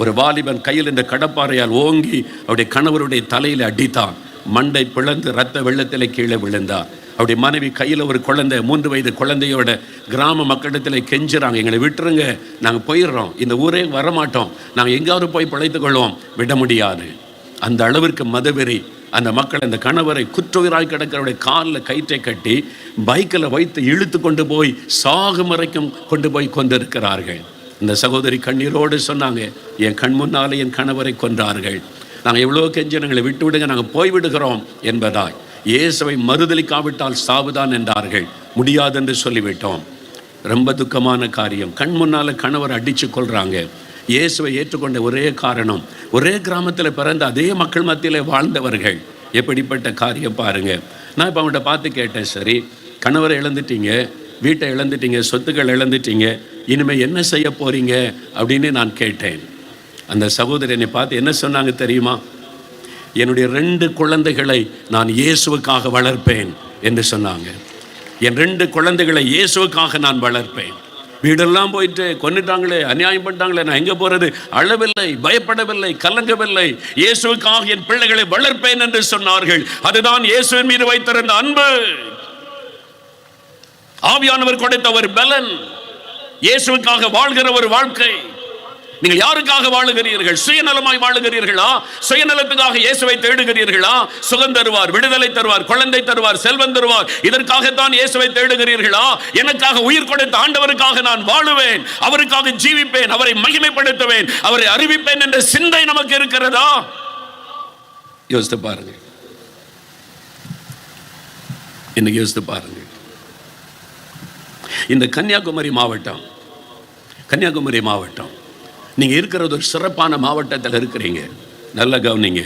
ஒரு வாலிபன் கையில் இந்த கடப்பாறையால் ஓங்கி அவருடைய கணவருடைய தலையில் அடித்தான். மண்டை பிளந்து ரத்த வெள்ளத்தில் கீழே விழுந்தார். அவருடைய மனைவி கையில் ஒரு குழந்தை, 3 வயது குழந்தையோட கிராம மக்களிடத்தில் கெஞ்சுறாங்க, எங்களை விட்டுருங்க, நாங்கள் போயிடுறோம், இந்த ஊரே வரமாட்டோம், நாங்கள் எங்காவது போய் பிழைத்துக் கொள்வோம். விட முடியாது. அந்த அளவிற்கு மதவெறி அந்த மக்கள் அந்த கணவரை குற்றுயிராய் கிடக்கிறவருடைய காலில் கயிற்றை கட்டி பைக்கில் வைத்து இழுத்து கொண்டு போய் சாகும் வரைக்கும் கொண்டு போய் கொண்டிருக்கிறார்கள். இந்த சகோதரி கண்ணீரோடு சொன்னாங்க, என் கண் முன்னாலே என் கணவரை கொன்றார்கள், நாங்கள் எவ்வளோ கெஞ்சனங்களை விட்டு விடுங்க, நாங்கள் போய்விடுகிறோம் என்பதாய். இயேசுவை மறுதளிக்காவிட்டால் சாவுதான் என்றார்கள். முடியாது என்று சொல்லிவிட்டோம். ரொம்ப துக்கமான காரியம். கண் முன்னால் கணவர் அடித்து கொள்கிறாங்க. இயேசுவை ஏற்றுக்கொண்ட ஒரே காரணம், ஒரே கிராமத்தில் பிறந்த அதே மக்கள் மத்தியில் வாழ்ந்தவர்கள். எப்படிப்பட்ட காரியம் பாருங்கள். நான் இப்போ அவங்கள்ட்ட பார்த்து கேட்டேன், சரி கணவரை இழந்துட்டீங்க, வீட்டை இழந்துட்டீங்க, சொத்துக்கள் இழந்துட்டீங்க, இனிமேல் என்ன செய்ய போகிறீங்க அப்படின்னு நான் கேட்டேன். அந்த சகோதரி என்னை பார்த்து என்ன சொன்னாங்க தெரியுமா? என்னுடைய 2 குழந்தைகளை நான் இயேசுவுக்காக வளர்ப்பேன் என்று சொன்னாங்க. என் 2 குழந்தைகளை இயேசுவுக்காக நான் வளர்ப்பேன். வீடெல்லாம் போயிட்டு கொன்னுட்டாங்களே, அநியாயம் பண்ணிட்டாங்களே, நான் எங்க போறது? அழவில்லை, பயப்படவில்லை, கலங்கவில்லை. இயேசுவுக்காக என் பிள்ளைகளை வளர்ப்பேன் என்று சொன்னார்கள். அதுதான் இயேசுவின் மீது வைத்திருந்த அன்பு. ஆவியானவர் கொடுத்த ஒரு பலன், இயேசுவுக்காக வாழ்கிற ஒரு வாழ்க்கை. நீங்கள் யாருக்காக வாழுகிறீர்கள்? சுயநலமாய் வாழுகிறீர்களா? சுயநலத்துக்காக இயேசுவை தேடுகிறீர்களா? சுகம் தருவார், விடுதலை தருவார், குழந்தை தருவார், செல்வம் தருவார், இதற்காகத்தான் இயேசுவை தேடுகிறீர்களா? எனக்காக உயிர் கொடுத்த ஆண்டவருக்காக நான் வாழுவேன், அவருக்காக ஜீவிப்பேன், அவரை மகிமைப்படுத்துவேன், அவரை அறிவிப்பேன் என்ற சிந்தை நமக்கு இருக்கிறதா? யோசித்து பாருங்க. இன்னைக்கு யோசித்து பாருங்க. இந்த கன்னியாகுமரி மாவட்டம் நீங்க இருக்கிறது ஒரு சிறப்பான மாவட்டத்தில் இருக்கிறீங்க. நல்ல கவனிங்க.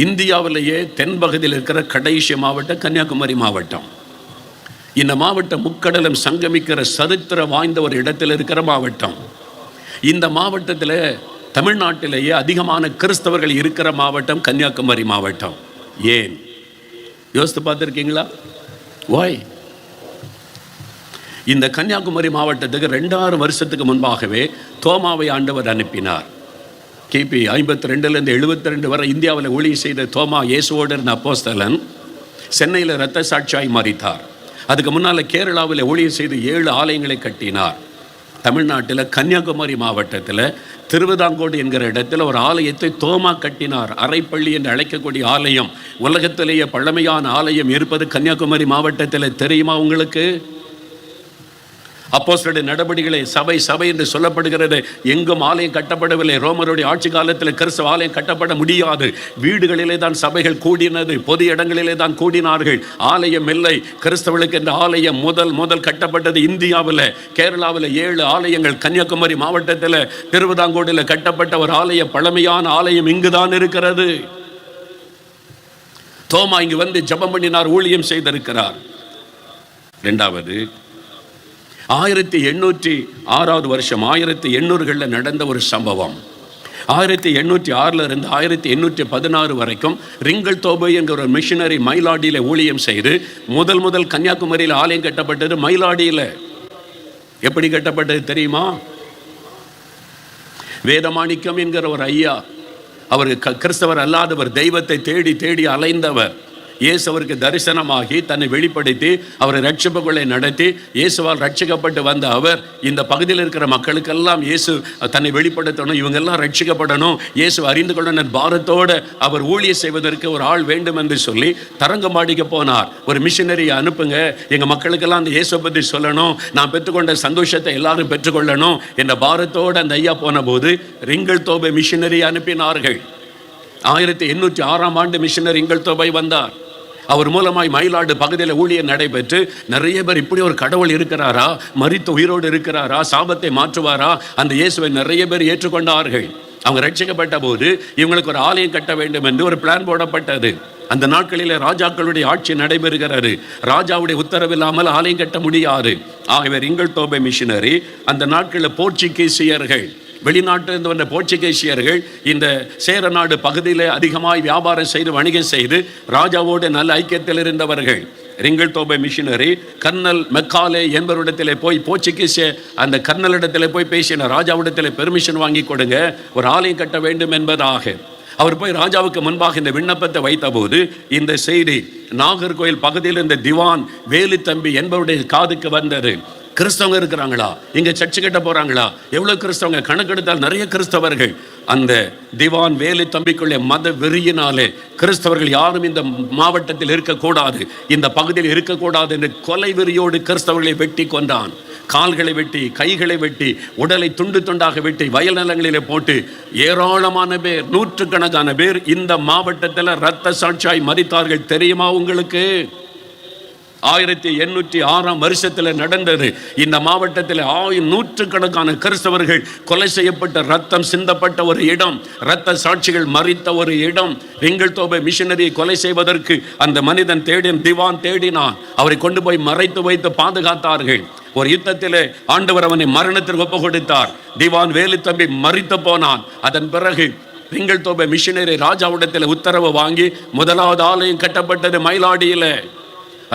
இந்தியாவிலேயே தென்பகுதியில் இருக்கிற கடைசி மாவட்டம் கன்னியாகுமரி மாவட்டம். இந்த மாவட்டம் முக்கடலும் சங்கமிக்கிற சரித்திரம் வாய்ந்த ஒரு இடத்தில் இருக்கிற மாவட்டம். இந்த மாவட்டத்தில் தமிழ்நாட்டிலேயே அதிகமான கிறிஸ்தவர்கள் இருக்கிற மாவட்டம் கன்னியாகுமரி மாவட்டம். ஏன் யோசித்து பார்த்துருக்கீங்களா? வாய் இந்த கன்னியாகுமரி மாவட்டத்துக்கு 2000 வருஷத்துக்கு முன்பாகவே தோமாவை ஆண்டவர் அனுப்பினார். கிபி 52 72 வரை இந்தியாவில் ஊழியம் செய்த தோமா, இயேசுவோடு இருந்த அப்போஸ்தலன், சென்னையில் இரத்த சாட்சியாய் மரித்தார். அதுக்கு முன்னால் கேரளாவில் ஊழியம் செய்து 7 ஆலயங்களை கட்டினார். தமிழ்நாட்டில் கன்னியாகுமரி மாவட்டத்தில் திருவிதாங்கோடு என்கிற இடத்துல ஒரு ஆலயத்தை தோமா கட்டினார். அரைப்பள்ளி என்று அழைக்கக்கூடிய ஆலயம், உலகத்திலேயே பழமையான ஆலயம் இருப்பது கன்னியாகுமரி மாவட்டத்தில். தெரியுமா உங்களுக்கு? அப்போஸ்தலருடைய நடபடிகளை சபை என்று சொல்லப்படுகிறது. எங்கும் ஆலயம் கட்டப்படவில்லை. ரோமருடைய ஆட்சி காலத்தில் கிறிஸ்தவ ஆலயம் கட்டப்பட முடியாது. வீடுகளிலே தான் சபைகள் கூடினது, பொது இடங்களிலே தான் கூடினார்கள். ஆலயம் இல்லை. கிறிஸ்தவர்களுக்கு என்ற ஆலயம் முதல் கட்டப்பட்டது இந்தியாவில். கேரளாவில் 7 ஆலயங்கள், கன்னியாகுமரி மாவட்டத்தில் திருவிதாங்கோடில் கட்டப்பட்ட ஒரு ஆலயம், பழமையான ஆலயம் இங்குதான் இருக்கிறது. தோமா இங்கு வந்து ஜெபம் பண்ணினார், ஊழியம் செய்திருக்கிறார். 2வது 1806 வருஷம் 1800களில் நடந்த ஒரு சம்பவம். 1806 இருந்து 1816 வரைக்கும் ரிங்கல் தோபை என்கிற ஒரு மிஷனரி மயிலாடியில் ஊழியம் செய்து முதல் கன்னியாகுமரியில் ஆலயம் கட்டப்பட்டது. மயிலாடியில் எப்படி கட்டப்பட்டது தெரியுமா? வேதமாணிக்கம் என்கிற ஒரு ஐயா, அவர் கிறிஸ்தவர் அல்லாதவர், தெய்வத்தை தேடி அலைந்தவர். இயேசு அவருக்கு தரிசனமாகி தன்னை வெளிப்படுத்தி அவரை ரட்சிப்புகளை நடத்தி இயேசுவால் ரட்சிக்கப்பட்டு வந்த அவர் இந்த பகுதியில் இருக்கிற மக்களுக்கெல்லாம் இயேசு தன்னை வெளிப்படுத்தணும், இவங்கெல்லாம் ரட்சிக்கப்படணும், இயேசு அறிந்து கொள்ளணும் பாரத்தோடு அவர் ஊழியம் செய்வதற்கு ஒரு ஆள் வேண்டும் என்று சொல்லி தரங்கம்பாடிக்கு போனார். ஒரு மிஷனரியை அனுப்புங்க, எங்கள் மக்களுக்கெல்லாம் அந்த இயேசு பற்றி சொல்லணும், நான் பெற்றுக்கொண்ட சந்தோஷத்தை எல்லாரும் பெற்றுக்கொள்ளணும் என்ற பாரத்தோடு அந்த ஐயா போன போது ரிங்கல் தோபை மிஷனரியை அனுப்பினார்கள். 1806 ஆண்டு மிஷனரி ரிங்கல் தோபை வந்தார். அவர் மூலமாய் மயிலாடு பகுதியில் ஊழியம் நடைபெற்று நிறைய பேர் இப்படி ஒரு கடவுள் இருக்கிறாரா, மரித்த உயிரோடு இருக்கிறாரா, சாபத்தை மாற்றுவாரா, அந்த இயேசுவை நிறைய பேர் ஏற்றுக்கொண்டார்கள். அவங்க ரட்சிக்கப்பட்ட போது இவங்களுக்கு ஒரு ஆலயம் கட்ட வேண்டும் என்று ஒரு பிளான் போடப்பட்டது. அந்த நாட்களில் ராஜாக்களுடைய ஆட்சி நடைபெறுகிறது. ராஜாவுடைய உத்தரவில்லாமல் ஆலயம் கட்ட முடியாது. ஆகவே ரிங்கல் தோபை மிஷனரி அந்த நாட்களில் போர்ச்சுகீசியர்கள், வெளிநாட்டிலிருந்து வந்த போர்ச்சுகீசியர்கள் இந்த சேர நாடு பகுதியில் அதிகமாய் வியாபாரம் செய்து வணிகம் செய்து ராஜாவோடு நல்ல ஐக்கியத்தில் இருந்தவர்கள். ரிங்கல் தோபை மிஷனரி கர்னல் மெக்காலே என்பவரிடத்தில் போய் போர்ச்சுகீசிய அந்த கர்னலிடத்தில் போய் பேசின, ராஜாவிடத்தில் பெர்மிஷன் வாங்கி கொடுங்க, ஒரு ஆலயம் கட்ட வேண்டும் என்பதாக. அவர் போய் ராஜாவுக்கு முன்பாக இந்த விண்ணப்பத்தை வைத்தபோது இந்த செய்தி நாகர்கோயில் பகுதியில் இந்த திவான் வேலுத்தம்பி என்பவருடைய காதுக்கு வந்தது. கிறிஸ்தவங்க இருக்கிறாங்களா, இங்க சர்ச்சு கட்ட போறாங்களா, எவ்வளவு கிறிஸ்தவங்க, கணக்கெடுத்தால் நிறைய கிறிஸ்தவர்கள். அந்த திவான் வேலு தம்பிக்குள்ளே மத வெறியினாலே கிறிஸ்தவர்கள் யாரும் இந்த மாவட்டத்தில் இருக்கக்கூடாது, இந்த பகுதியில் இருக்கக்கூடாது என்று கொலை வெறியோடு கிறிஸ்தவர்களை வெட்டி கொண்டான். கால்களை வெட்டி, கைகளை வெட்டி, உடலை துண்டு துண்டாக வெட்டி வயல் நிலங்களிலே போட்டு ஏராளமான பேர், 100கணக்கான பேர் இந்த மாவட்டத்தில் இரத்த சாட்சியாய் மரித்தார்கள். தெரியுமா உங்களுக்கு? 1806 வருஷத்தில் நடந்தது. இந்த மாவட்டத்தில் 100கணக்கான கிறிஸ்தவர்கள் கொலை செய்யப்பட்ட, ரத்தம் சிந்தப்பட்ட ஒரு இடம், இரத்த சாட்சிகள் மரித்த ஒரு இடம். ரிங்கல் தோபை மிஷனரியை கொலை செய்வதற்கு அந்த மனிதன் திவான் தேடினான். அவரை கொண்டு போய் மறைத்து வைத்து பாதுகாத்தார்கள். ஒரு யுத்தத்திலே ஆண்டவர் அவனை மரணத்திற்கு ஒப்பு கொடுத்தார். திவான் வேலுத்தம்பி மரித்து போனான். அதன் பிறகு பெங்கல் தோபை மிஷினரி ராஜாவிடத்தில் உத்தரவு வாங்கி முதலாவது ஆலயம் கட்டப்பட்டது மயிலாடியில.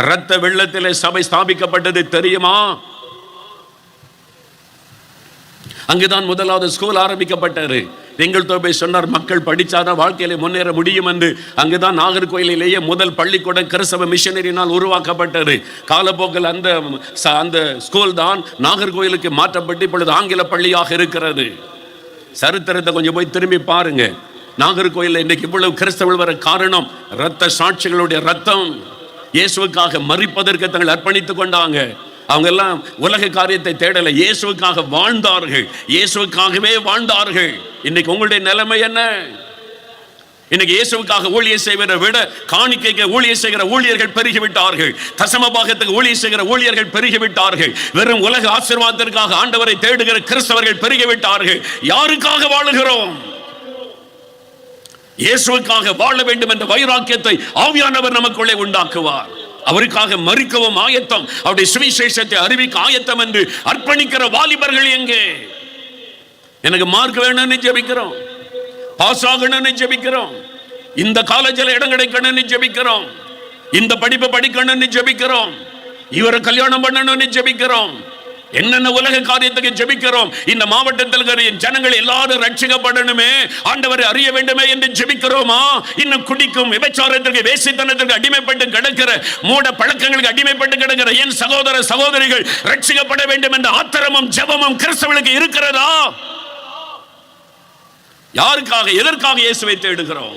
இரத்த வெள்ளத்திலே சபை ஸ்தாபிக்கப்பட்டது தெரியுமா? அங்குதான் முதலாவது ஸ்கூல் ஆரம்பிக்கப்பட்டது. பெங்கல் தோபை சொன்னார், மக்கள் படிச்சாதான் வாழ்க்கையில முன்னேற முடியும் என்று. அங்குதான் நாகர்கோயிலேயே முதல் பள்ளிக்கூடம் கிறிஸ்தவ மிஷனரினால் உருவாக்கப்பட்டது. காலப்போக்கில் அந்த ஸ்கூல் தான் நாகர்கோயிலுக்கு மாற்றப்பட்டு இப்பொழுது ஆங்கில பள்ளியாக இருக்கிறது. சரித்திரத்தை கொஞ்சம் போய் திரும்பி பாருங்க. நாகர்கோயிலில் இன்றைக்கு இவ்வளவு கிறிஸ்தவர்கள் வர காரணம் இரத்த சாட்சிகளுடைய ரத்தம். இயேசுவுக்காக மரிப்பதற்கு தங்கள் அர்ப்பணித்துக் கொண்டாங்க. அவங்க எல்லாம் உலக காரியத்தை தேடல, இயேசுவுக்காக வாழ்ந்தார்கள், இயேசுவுக்காகவே வாழ்ந்தார்கள். இன்னைக்கு உங்களுடைய நிலைமை என்ன? இன்னைக்கு இயேசுவுக்காக ஊழியர் செய்வதை விட காணிக்கைக்கு ஊழியர் செய்கிற ஊழியர்கள் பெருகிவிட்டார்கள். தசம பாகத்துக்கு ஊழியர் செய்கிற ஊழியர்கள் பெருகிவிட்டார்கள். வெறும் உலக ஆசீர்வாதத்திற்காக ஆண்டவரை தேடுகிற கிறிஸ்தவர்கள் பெருகிவிட்டார்கள். யாருக்காக வாழுகிறோம்? இயேசுவுக்காக வாழ வேண்டும் என்ற வைராக்கியத்தை ஆவியானவர் நமக்குள்ளே உண்டாக்குவார். அவருக்காக மரிக்கவும் ஆயத்தம், அவருடைய சுவிசேஷத்தை அறிவிக்க ஆயத்தம் என்று அர்ப்பணிக்கிற வாலிபர்கள் எங்கே? எனக்கு மார்க் வேணும்னு ஜெபிக்கிறோம், பாஸ் ஆகணும்னு ஜெபிக்கிறோம், இந்த காலேஜில் இடம் கிடைக்கணும்னு ஜெபிக்கிறோம், இந்த படிப்பு படிக்கணும்னு ஜெபிக்கிறோம், இவரை கல்யாணம் பண்ணணும்னு ஜெபிக்கிறோம், என்னென்ன உலக காரியத்துக்கு ஜெபிக்கிறோம். இந்த மாவட்டத்தில் இருக்கிற ஜனங்கள் எல்லாரும் ரட்சிக்கப்படணுமே, ஆண்டவரை அறிய வேண்டுமே என்று ஜெபிக்கிறோமா? இன்னும் குடிக்கும் விபச்சாரத்திற்கு வேசித்தனத்திற்கு அடிமைப்பட்டு கிடக்கிற மூட பழக்கங்களுக்கு அடிமைப்பட்டு கிடக்கிற என் சகோதர சகோதரிகள் ரட்சிக்கப்பட வேண்டும் என்ற ஆத்திரமும் ஜெபமும் கிறிஸ்தவர்களுக்கு இருக்கிறதா? யாருக்காக எதற்காக இயேசுவை தேடுகிறோம்?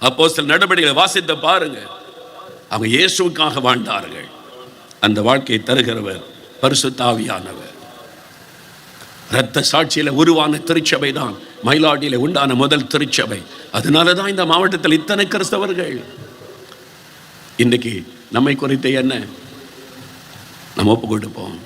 அப்போஸ்தலர் நடபடிகளை வாசித்து பாருங்க. அவங்க இயேசுவுக்காக வாழ்ந்தார்கள். அந்த வாழ்க்கையை தருகிறவர் பரிசுத்த ஆவியானவர். இரத்த சாட்சியில உருவான திருச்சபை தான் மயிலாடியில உண்டான முதல் திருச்சபை. அதனாலதான் இந்த மாவட்டத்தில் இத்தனை கிறிஸ்தவர்கள். இன்னைக்கு நம்மை குறித்து என்ன நம்ம ஒப்பு கொடுப்போம்?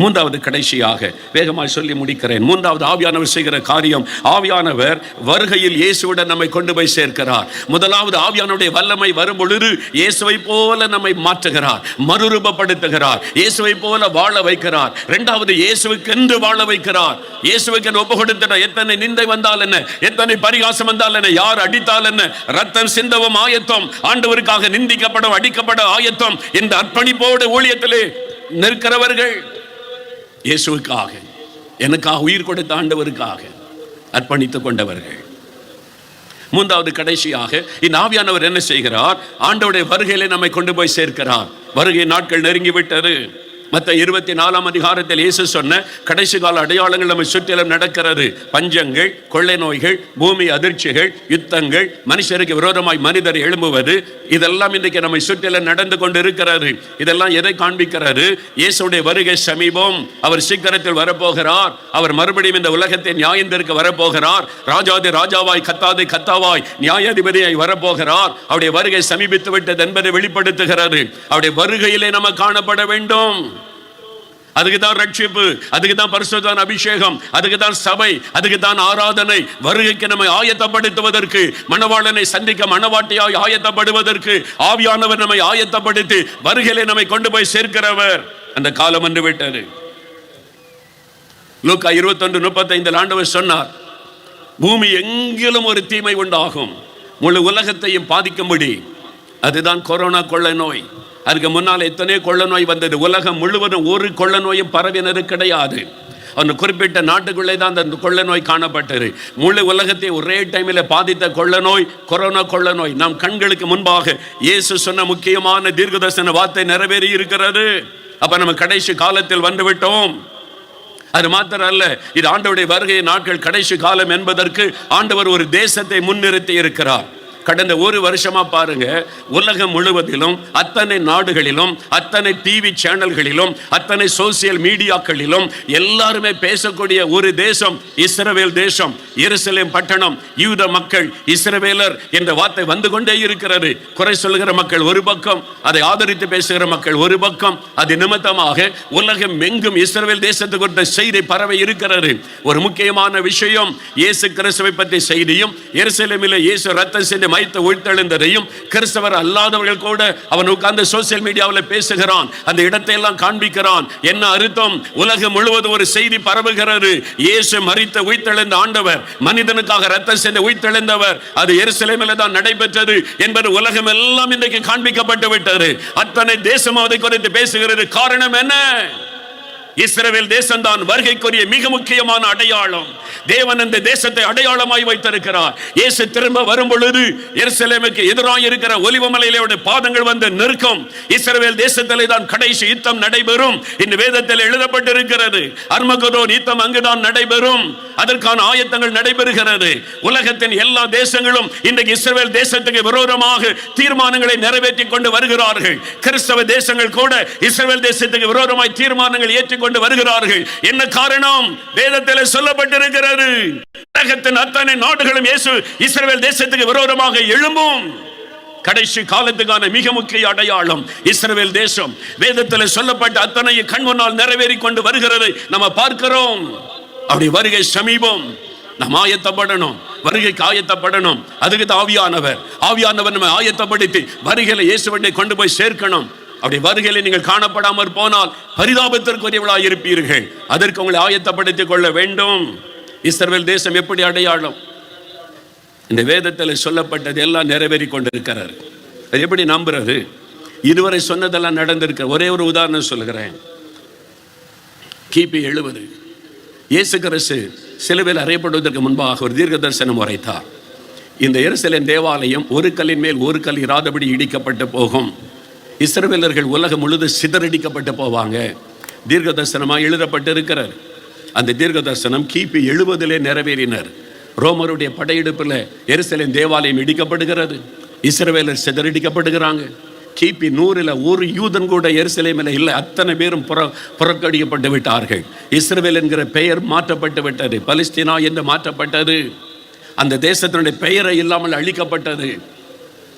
மூன்றாவது, கடைசியாக வேகமாக சொல்லி முடிக்கிறேன். மூன்றாவது, ஆவியானவர் செய்கிற காரியம், ஆவியானவர் வருகையில் இயேசுவுடன் நம்மை கொண்டு போய் சேர்க்கிறார். முதலாவது, ஆவியானுடைய வல்லமை வரும் பொழுது இயேசுவை போல நம்மை மாற்றுகிறார், மறுரூபப்படுத்துகிறார், இயேசுவை போல வாழ வைக்கிறார். இரண்டாவது, இயேசுவுக்கென்று வாழ வைக்கிறார். இயேசுவுக்கு ஒப்பு கொடுத்த எத்தனை நிந்தை வந்தால் என்ன, எத்தனை பரிகாசம் வந்தால் என்ன, யார் அடித்தால் என்ன, ரத்தம் சிந்தவும் ஆயத்தம், ஆண்டவருக்காக நிந்திக்கப்படும் அடிக்கப்பட ஆயத்தம் இந்த அர்ப்பணிப்போடு ஊழியத்திலே நிற்கிறவர்கள், இயேசுவுக்காக எனக்காக உயிர் கொடுத்த ஆண்டவருக்காக அர்ப்பணித்துக் கொண்டவர்கள். மூன்றாவது, கடைசியாக இந்த ஆவியானவர் என்ன செய்கிறார்? ஆண்டவருடைய வருகையிலே நம்மை கொண்டு போய் சேர்க்கிறார். வருகை நாட்கள் நெருங்கிவிட்டது. மத்தேயு 24ஆம் அதிகாரத்தில் இயேசு சொன்ன கடைசி கால அடையாளங்கள் நம்ம சுற்றிலும் நடக்கிறது. பஞ்சங்கள், கொள்ளை நோய்கள், பூமி அதிர்ச்சிகள், யுத்தங்கள், மனுஷருக்கு விரோதமாய் மனிதர் எழும்புவது, இதெல்லாம் இன்றைக்கு நம்மை சுற்றிலும் நடந்து கொண்டு இருக்கிறது. இதெல்லாம் எதை காண்பிக்கிறது? இயேசுடைய வருகை சமீபம். அவர் சீக்கிரத்தில் வரப்போகிறார். அவர் மறுபடியும் இந்த உலகத்தை நியாயந்திருக்க வரப்போகிறார். ராஜாதி ராஜாவாய், கத்தாதி கத்தாவாய், நியாயாதிபதியாய் வரப்போகிறார். அவருடைய வருகை சமீபித்து விட்டது என்பதை வெளிப்படுத்துகிறது. அவருடைய வருகையிலே நம்ம காணப்பட வேண்டும். அதுக்கு தான் ரட்சிப்பு, அதுக்கு தான் பரிசுத்தவான் அபிஷேகம், அதுக்கு தான் சபை, அதுக்கு தான் ஆராதனை. வருகைக்கு நம்மை ஆயத்தப்படுத்துவதற்கு, மணவாளனை சந்திக்க மணவாட்டியாய் ஆயத்தப்படுவதற்கு ஆவியானவர் நம்மை ஆயத்தப்படுத்தி வருகையிலே நம்மை கொண்டு போய் சேர்க்கிறவர். அந்த காலம் வந்து விட்டது. லூக்கா 21:35 ஆண்டவர் சொன்னார், பூமி எங்கிலும் ஒரு தீமை உண்டாகும், முழு உலகத்தையும் பாதிக்கும்படி. அதுதான் கொரோனா கொள்ளை நோய். அதுக்கு முன்னால் எத்தனை கொள்ள நோய் வந்தது. உலகம் முழுவதும் ஒரு கொள்ள நோயும் பரவினது கிடையாது. அந்த குறிப்பிட்ட நாட்டுக்குள்ளே தான் அந்த கொள்ள நோய் காணப்பட்டது. முழு உலகத்தை ஒரே டைமில் பாதித்த கொள்ள நோய் கொரோனா கொள்ள நோய். நம் கண்களுக்கு முன்பாக இயேசு சொன்ன முக்கியமான தீர்க்கதரிசன வார்த்தை நிறைவேறி இருக்கிறது. அப்ப நம்ம கடைசி காலத்தில் வந்துவிட்டோம். அது மாத்திரம் அல்ல, இது ஆண்டவருடைய வருகை நாட்கள் கடைசி காலம் என்பதற்கு ஆண்டவர் ஒரு தேசத்தை முன்னிறுத்தி இருக்கிறார். கடந்த ஒரு வருஷமா பாருங்க, உலகம் முழுவதிலும் அத்தனை நாடுகளிலும் அத்தனை டிவி சேனல்களிலும் அத்தனை சோசியல் மீடியாக்களிலும் எல்லாருமே பேசக்கூடிய ஒரு தேசம் இஸ்ரவேல் தேசம், எருசலேம் பட்டணம், யூத மக்கள், இஸ்ரவேலர் என்ற வார்த்தை வந்து கொண்டே இருக்கிறது. குறை சொல்லுகிற மக்கள் ஒரு பக்கம், அதை ஆதரித்து பேசுகிற மக்கள் ஒரு பக்கம். அது நிமித்தமாக உலகம் எங்கும் இஸ்ரவேல் தேசத்தை குறித்த செய்தி பரவி இருக்கிறது. ஒரு முக்கியமான விஷயம், இயேசு கிறிஸ்துவை பற்றி செய்தியும், எருசலேமிலே இயேசு ரத்தம் சிந்தி மரித்த உயிர்த்தெழுந்ததையும் கிறிஸ்தவர் அல்லாதவர்கள் கூட அவன் உட்கார்ந்து சோசியல் மீடியாவில் பேசுகிறான், அந்த இடத்தை எல்லாம் காண்பிக்கிறான். என்ன அர்த்தம்? உலகம் முழுவதும் ஒரு செய்தி பரவுகிறது, இயேசு மரித்த உயிர்த்தெழுந்த ஆண்டவர், மனிதனுக்காக ரத்தம் சிந்த உயிர்த்தெழுந்தவர், அது எருசலேமில் தான் நடைபெற்றது என்பது உலகம் எல்லாம் இன்றைக்கு காண்பிக்கப்பட்டு விட்டது. அத்தனை தேசம் அதை குறித்து பேசுகிறது. காரணம் என்ன? இஸ்ரவேல் தேசம் தான் வருகைக்குரிய மிக முக்கியமான அடையாளம். தேவன் இந்த தேசத்தை அடையாளமாய் வைத்திருக்கிறார். இயேசு திரும்ப வரும் பொழுது எருசலேமுக்கு எதிராக இருக்கிற ஒலிவமலையிலே பாதங்கள் வந்து நிற்கும். இஸ்ரவேல் தேசத்திலே தான் கடைசி யுத்தம் நடைபெறும். இந்த வேதத்தில் எழுதப்பட்டிருக்கிறது. அர்மகதோன் யுத்தம் அங்குதான் நடைபெறும். அதற்கான ஆயத்தங்கள் நடைபெறுகிறது. உலகத்தின் எல்லா தேசங்களும் இன்றைக்கு இஸ்ரவேல் தேசத்துக்கு விரோதமாக தீர்மானங்களை நிறைவேற்றி கொண்டு வருகிறார்கள். கிறிஸ்தவ தேசங்கள் கூட இஸ்ரவேல் தேசத்துக்கு விரோதமாய் தீர்மானங்கள் ஏற்றி கொண்டு வருகிறார்கள். என்ன காரணம்? வேதத்தில் சொல்லப்பட்டிருக்கிறது, உலகத்தின் அத்தனை நாடுகளும் இயேசு இஸ்ரவேல் தேசத்துக்கு விரோதமாக எழும்பும். கடைசி காலத்துக்கான மிக முக்கிய அடையாளம் இஸ்ரவேல் தேசம். வேதத்தில் சொல்லப்பட்ட அத்தனை கண் முன்னால் நிறைவேறி கொண்டு வருகிறது நம்ம பார்க்கிறோம். அப்படி வருகை சமீபம். நாம் ஆயத்தப்படணும், வருகைக்கு ஆயத்தப்படணும். அதுக்கு ஆவியானவர் நம்ம ஆயத்தப்படுத்தி வருகையில இயேசுவை கொண்டு போய் சேர்க்கணும். அப்படி வருகையில நீங்கள் காணப்படாமற் போனால் பரிதாபத்திற்குரியவளாய் இருப்பீர்கள். அதற்கு உங்களை ஆயத்தப்படுத்திக் கொள்ள வேண்டும். இஸ்ரவேல் தேசம் எப்படி அடையாளம்? இந்த வேதத்தில் சொல்லப்பட்டது எல்லாம் நிறைவேறி கொண்டிருக்கிறார். அது எப்படி நம்புறது? இதுவரை சொன்னதெல்லாம் நடந்திருக்க. ஒரே ஒரு உதாரணம் சொல்லுகிறேன். கிபி 70 இயேசு கிறிஸ்து சிலுவையில் அறையப்படுவதற்கு முன்பாக ஒரு தீர்க்க தரிசனம் உரைத்தார். இந்த எருசலேம் தேவாலயம் ஒரு கல்லின் மேல் ஒரு கல் இராதபடி இடிக்கப்பட்டு போகும். இஸ்ரவேலர்கள் உலகம் முழுது சிதறடிக்கப்பட்டு போவாங்க. தீர்க்க தரிசனமாக எழுதப்பட்டு இருக்கிறார். அந்த தீர்க்க தரிசனம் கிபி 70 நிறைவேறினர். ரோமருடைய படையெடுப்பில் எருசலேம் தேவாலயம் இடிக்கப்படுகிறது. இஸ்ரவேலர் சிதறடிக்கப்படுகிறாங்க. கிபி 100 ஒரு யூதன் கூட எருசலேமில் இல்லை. அத்தனை பேரும் புறக்கடிக்கப்பட்டு விட்டார்கள். இஸ்ரவேல் என்கிற பெயர் மாற்றப்பட்டு விட்டது. பலஸ்தீனா என்று மாற்றப்பட்டது. அந்த தேசத்தினுடைய பெயரை இல்லாமல் அழிக்கப்பட்டது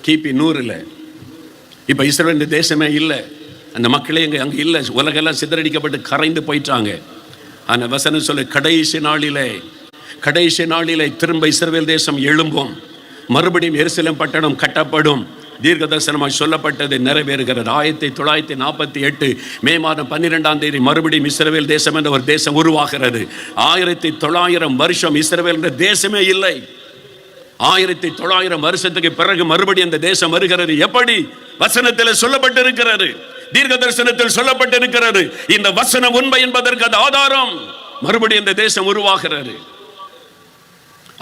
கிபி 100. இப்போ இஸ்ரவேல் தேசமே இல்லை. அந்த மக்களே அங்கே இல்லை. உலகெல்லாம் சிதறடிக்கப்பட்டு கரைந்து போயிட்டாங்க. ஆனால் வசனம் சொல்லு, கடைசி நாளிலே திரும்ப இஸ்ரவேல் தேசம் எழும்பும். மறுபடியும் எருசலேம் பட்டணம் கட்டப்படும். தீர்க்க தரிசனமாய் சொல்லப்பட்டது நிறைவேறுகிறது. 1948 மே மாதம் 12ஆம் தேதி மறுபடியும் இஸ்ரவேல் தேசம் என்ற ஒரு தேசம் உருவாகிறது. 1900 வருஷம் இஸ்ரவேல் என்ற தேசமே இல்லை. 1900 வருஷத்துக்கு பிறகு மறுபடியும் அந்த தேசம் வருகிறது. எப்படி? வசனத்தில் சொல்லப்பட்டிருக்கிறது, தீர்க்க தரிசனத்தில் சொல்லப்பட்டிருக்கிறது. இந்த வசனம் உண்மை என்பதற்கு அது ஆதாரம். மறுபடியும் இந்த தேசம் உருவாகிறது.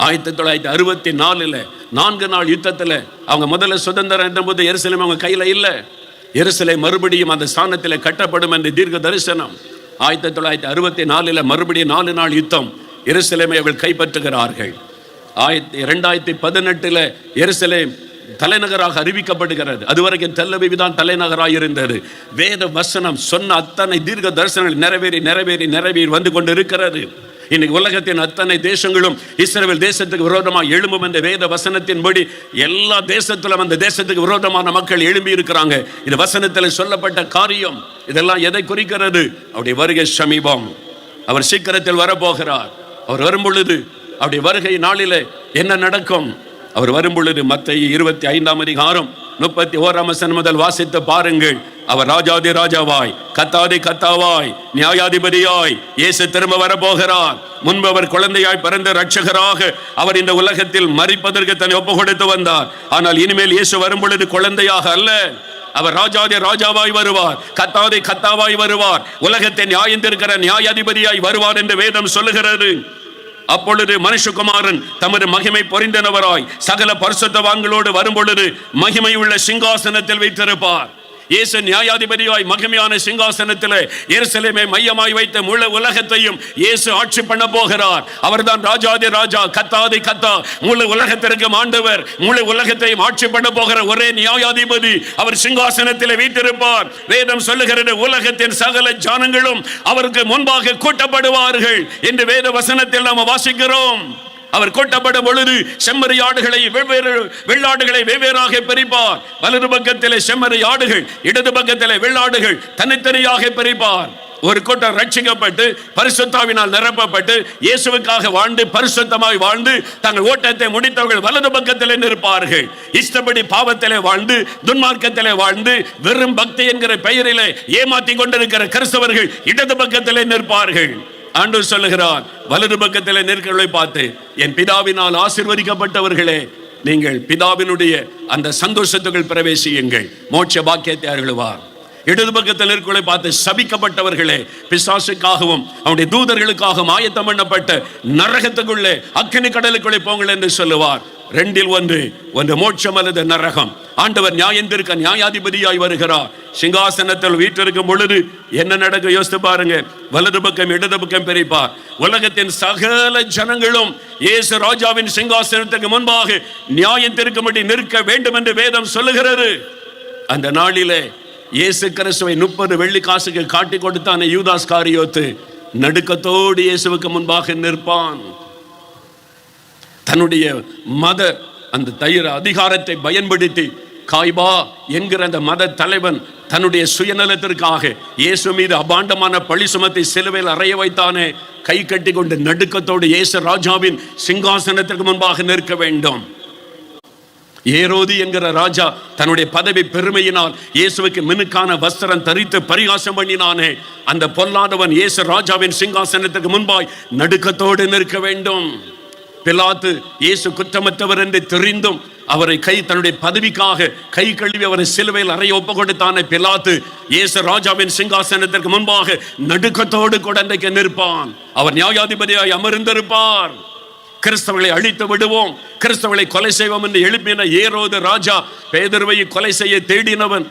1964 4 நாள் யுத்தத்தில் அவங்க முதல்ல சுதந்திரம் என்ற போது எருசலேம் அவங்க கையில் இல்லை. எருசலேம் மறுபடியும் அந்த ஸ்தானத்தில் கட்டப்படும் என்று தீர்க்க தரிசனம். 1964 மறுபடியும் 4 நாள் யுத்தம். எருசலேமை அவர்கள் கைப்பற்றுகிறார்கள். 2018 எருசலேம் தலைநகராக அறிவிக்கப்படுகிறது. அதுவரைக்கும் தெல் அவிவ் தான் தலைநகராக இருந்தது. வேத வசனம் சொன்ன அத்தனை தீர்க்க தரிசனங்கள் நிறைவேறி வந்து கொண்டு இருக்கிறது. இன்னைக்கு உலகத்தின் அத்தனை தேசங்களும் இஸ்ரவேல் தேசத்துக்கு விரோதமாக எழும்பும் என்ற வேத வசனத்தின்படி எல்லா தேசத்திலும் அந்த தேசத்துக்கு விரோதமான மக்கள் எழும்பி இருக்கிறாங்க. இது வசனத்தில் சொல்லப்பட்ட காரியம். இதெல்லாம் எதை குறிக்கிறது? அவருடைய வருகை சமீபம். அவர் சீக்கிரத்தில் வரப்போகிறார். அவர் வரும் பொழுது அவருடைய வருகை நாளிலே என்ன நடக்கும்? அவர் வரும் பொழுது மத்தேயு 25ஆம் அதிகாரம் 31ஆம் வசனம் முதல் வாசித்து பாருங்கள். அவர் ராஜாதி ராஜாவாய், கத்தாதி கத்தாவாய், நியாயாதிபதியாய் இயேசு திரும்ப வரப்போகிறார். முன்பு அவர் குழந்தையாய் பிறந்த ரட்சகராக அவர் இந்த உலகத்தில் மரிப்பதற்கு தன்னை ஒப்பு கொடுத்து வந்தார். ஆனால் இனிமேல் இயேசு வரும் பொழுது குழந்தையாக அல்ல, அவர் ராஜாதி ராஜாவாய் வருவார், கத்தாதி கத்தாவாய் வருவார், உலகத்தை நியாயந்திருக்கிற நியாயாதிபதியாய் வருவார் என்று வேதம் சொல்லுகிறது. அப்பொழுது மனுஷகுமாரன் தமது மகிமை பொறிந்தனவராய் சகல பரிசுத்தவான்களோடு வரும் பொழுது மகிமை உள்ள சிங்காசனத்தில் வைத்திருப்பார். இயேசு நியாயாதிபதியாய் மகிமையான சிங்காசனத்தில் எருசலேமை மையமாய் வைத்த முழு உலகத்தையும் இயேசு ஆட்சி பண்ண போகிறார். அவர்தான் ராஜாதி ராஜா, கத்தாதி கத்தா, முழு உலகத்திற்கும் ஆண்டவர், முழு உலகத்தையும் ஆட்சி பண்ண போகிற ஒரே நியாயாதிபதி. அவர் சிங்காசனத்தில் வீற்றிருப்பார். வேதம் சொல்லுகிறது, உலகத்தின் சகல ஜனங்களும் அவருக்கு முன்பாக கூட்டப்படுவார்கள் என்று வேத வசனத்தில் நாம் வாசிக்கிறோம். அவர் கூட்டப்படும் பொழுது செம்மறி ஆடுகளை வெள்ளாடுகளை வெவ்வேறாக பிரிப்பார். வலது பக்கத்திலே செம்மறி ஆடுகள், இடது பக்கத்திலே வெள்ளாடுகள் தனித்தனியாக பிரிப்பார். ஒரு கூட்டம் ரட்சிக்கப்பட்டு பரிசுத்தாவினால் நிரப்பப்பட்டு இயேசுவுக்காக வாழ்ந்து பரிசுத்தமாய் வாழ்ந்து தங்கள் ஓட்டத்தை முடித்தவர்கள் வலது பக்கத்திலே நிற்பார்கள். இஷ்டப்படி பாவத்திலே வாழ்ந்து துன்மார்க்கத்திலே வாழ்ந்து வெறும் பக்தி என்கிற பெயரிலே ஏமாற்றி கொண்டிருக்கிற கிறிஸ்தவர்கள் இடது பக்கத்திலே நிற்பார்கள். ஆண்டவர் சொல்லுகிறார், வலது பக்கத்திலே நிற்கிறவர்களை பார்த்து, என் பிதாவினால் ஆசீர்வதிக்கப்பட்டவர்களே, நீங்கள் பிதாவினுடைய அந்த சந்தோஷத்துக்குள் பிரவேசியுங்கள், மோட்ச பாக்கியத்தை அருளுவார். இடது பக்கத்தில் இருக்கிறவர்களை பார்த்து, சபிக்கப்பட்டவர்களே, பிசாசுக்காகவும் அவனுடைய தூதர்களுக்காகவும் ஆயத்தம் பண்ணப்பட்ட நரகத்துக்குள்ளே அக்கினி கடலுக்குள்ளே போங்கள் என்று சொல்லுவார். ரெண்டில் ஒன்று மோட்சம் அல்லது நரகம். ஆண்டவர் நியாயந்திருக்க நியாயாதிபதியாய் வருகிறார். சிங்காசனத்தில் வீற்றிருக்கும் பொழுது என்ன நடக்க யோசித்து பாருங்க. வலது பக்கம் இடது பக்கம் பிரிப்பார். உலகத்தின் சகல ஜனங்களும் இயேசு ராஜாவின் சிங்காசனத்துக்கு முன்பாக நியாயந்திருக்கும்படி நிற்க வேண்டும் என்று வேதம் சொல்லுகிறது. அந்த நாளிலே இயேசு கிறிஸ்துவை 30 வெள்ளி காசுக்கு காட்டி கொடுத்தான யூதாஸ் காரியோத்து நடுக்கத்தோடு இயேசுவுக்கு முன்பாக நிற்பான். தன்னுடைய மத அந்த தைர அதிகாரத்தை பயன்படுத்தி காய்பா என்கிற அந்த மத தலைவன் தன்னுடைய சுயநலத்திற்காக இயேசு மீது அபாண்டமான பழி சுமத்தி சிலுவையில் அறைய வைத்தானே. கை கட்டி கொண்டு நடுக்கத்தோடு இயேசு ராஜாவின் சிங்காசனத்திற்கு முன்பாக நிற்க வேண்டும். ஏரோது என்கிற ராஜா தன்னுடைய பதவி பெருமையினால் இயேசுவுக்கு மினுக்கான வஸ்திரம் தரித்து பரிகாசம் பண்ணினானே. அந்த பொல்லாதவன் இயேசு ராஜாவின் சிங்காசனத்துக்கு முன்பாய் நடுக்கத்தோடு நிற்க வேண்டும். பிலாத்து இயேசு குற்றமற்றவர் என்று தெரிந்தும் அவரை தன்னுடைய பதவிக்காக கை கழுவி அவரை சிலுவையில் அறைய ஒப்பு கொடுத்தானே. பிலாத்து இயேசு ராஜாவின் சிங்காசனத்திற்கு முன்பாக நடுக்கத்தோடு கூட அன்றைக்கு நிற்பான். அவர் நியாயாதிபதியாய் அமர்ந்திருப்பார். கிறிஸ்தவர்களை அழித்து விடுவோம், கிறிஸ்தவர்களை கொலை செய்வோம் என்று எழுப்பின ஏரோது ராஜா பேதுருவை கொலை செய்ய தேடினவன்,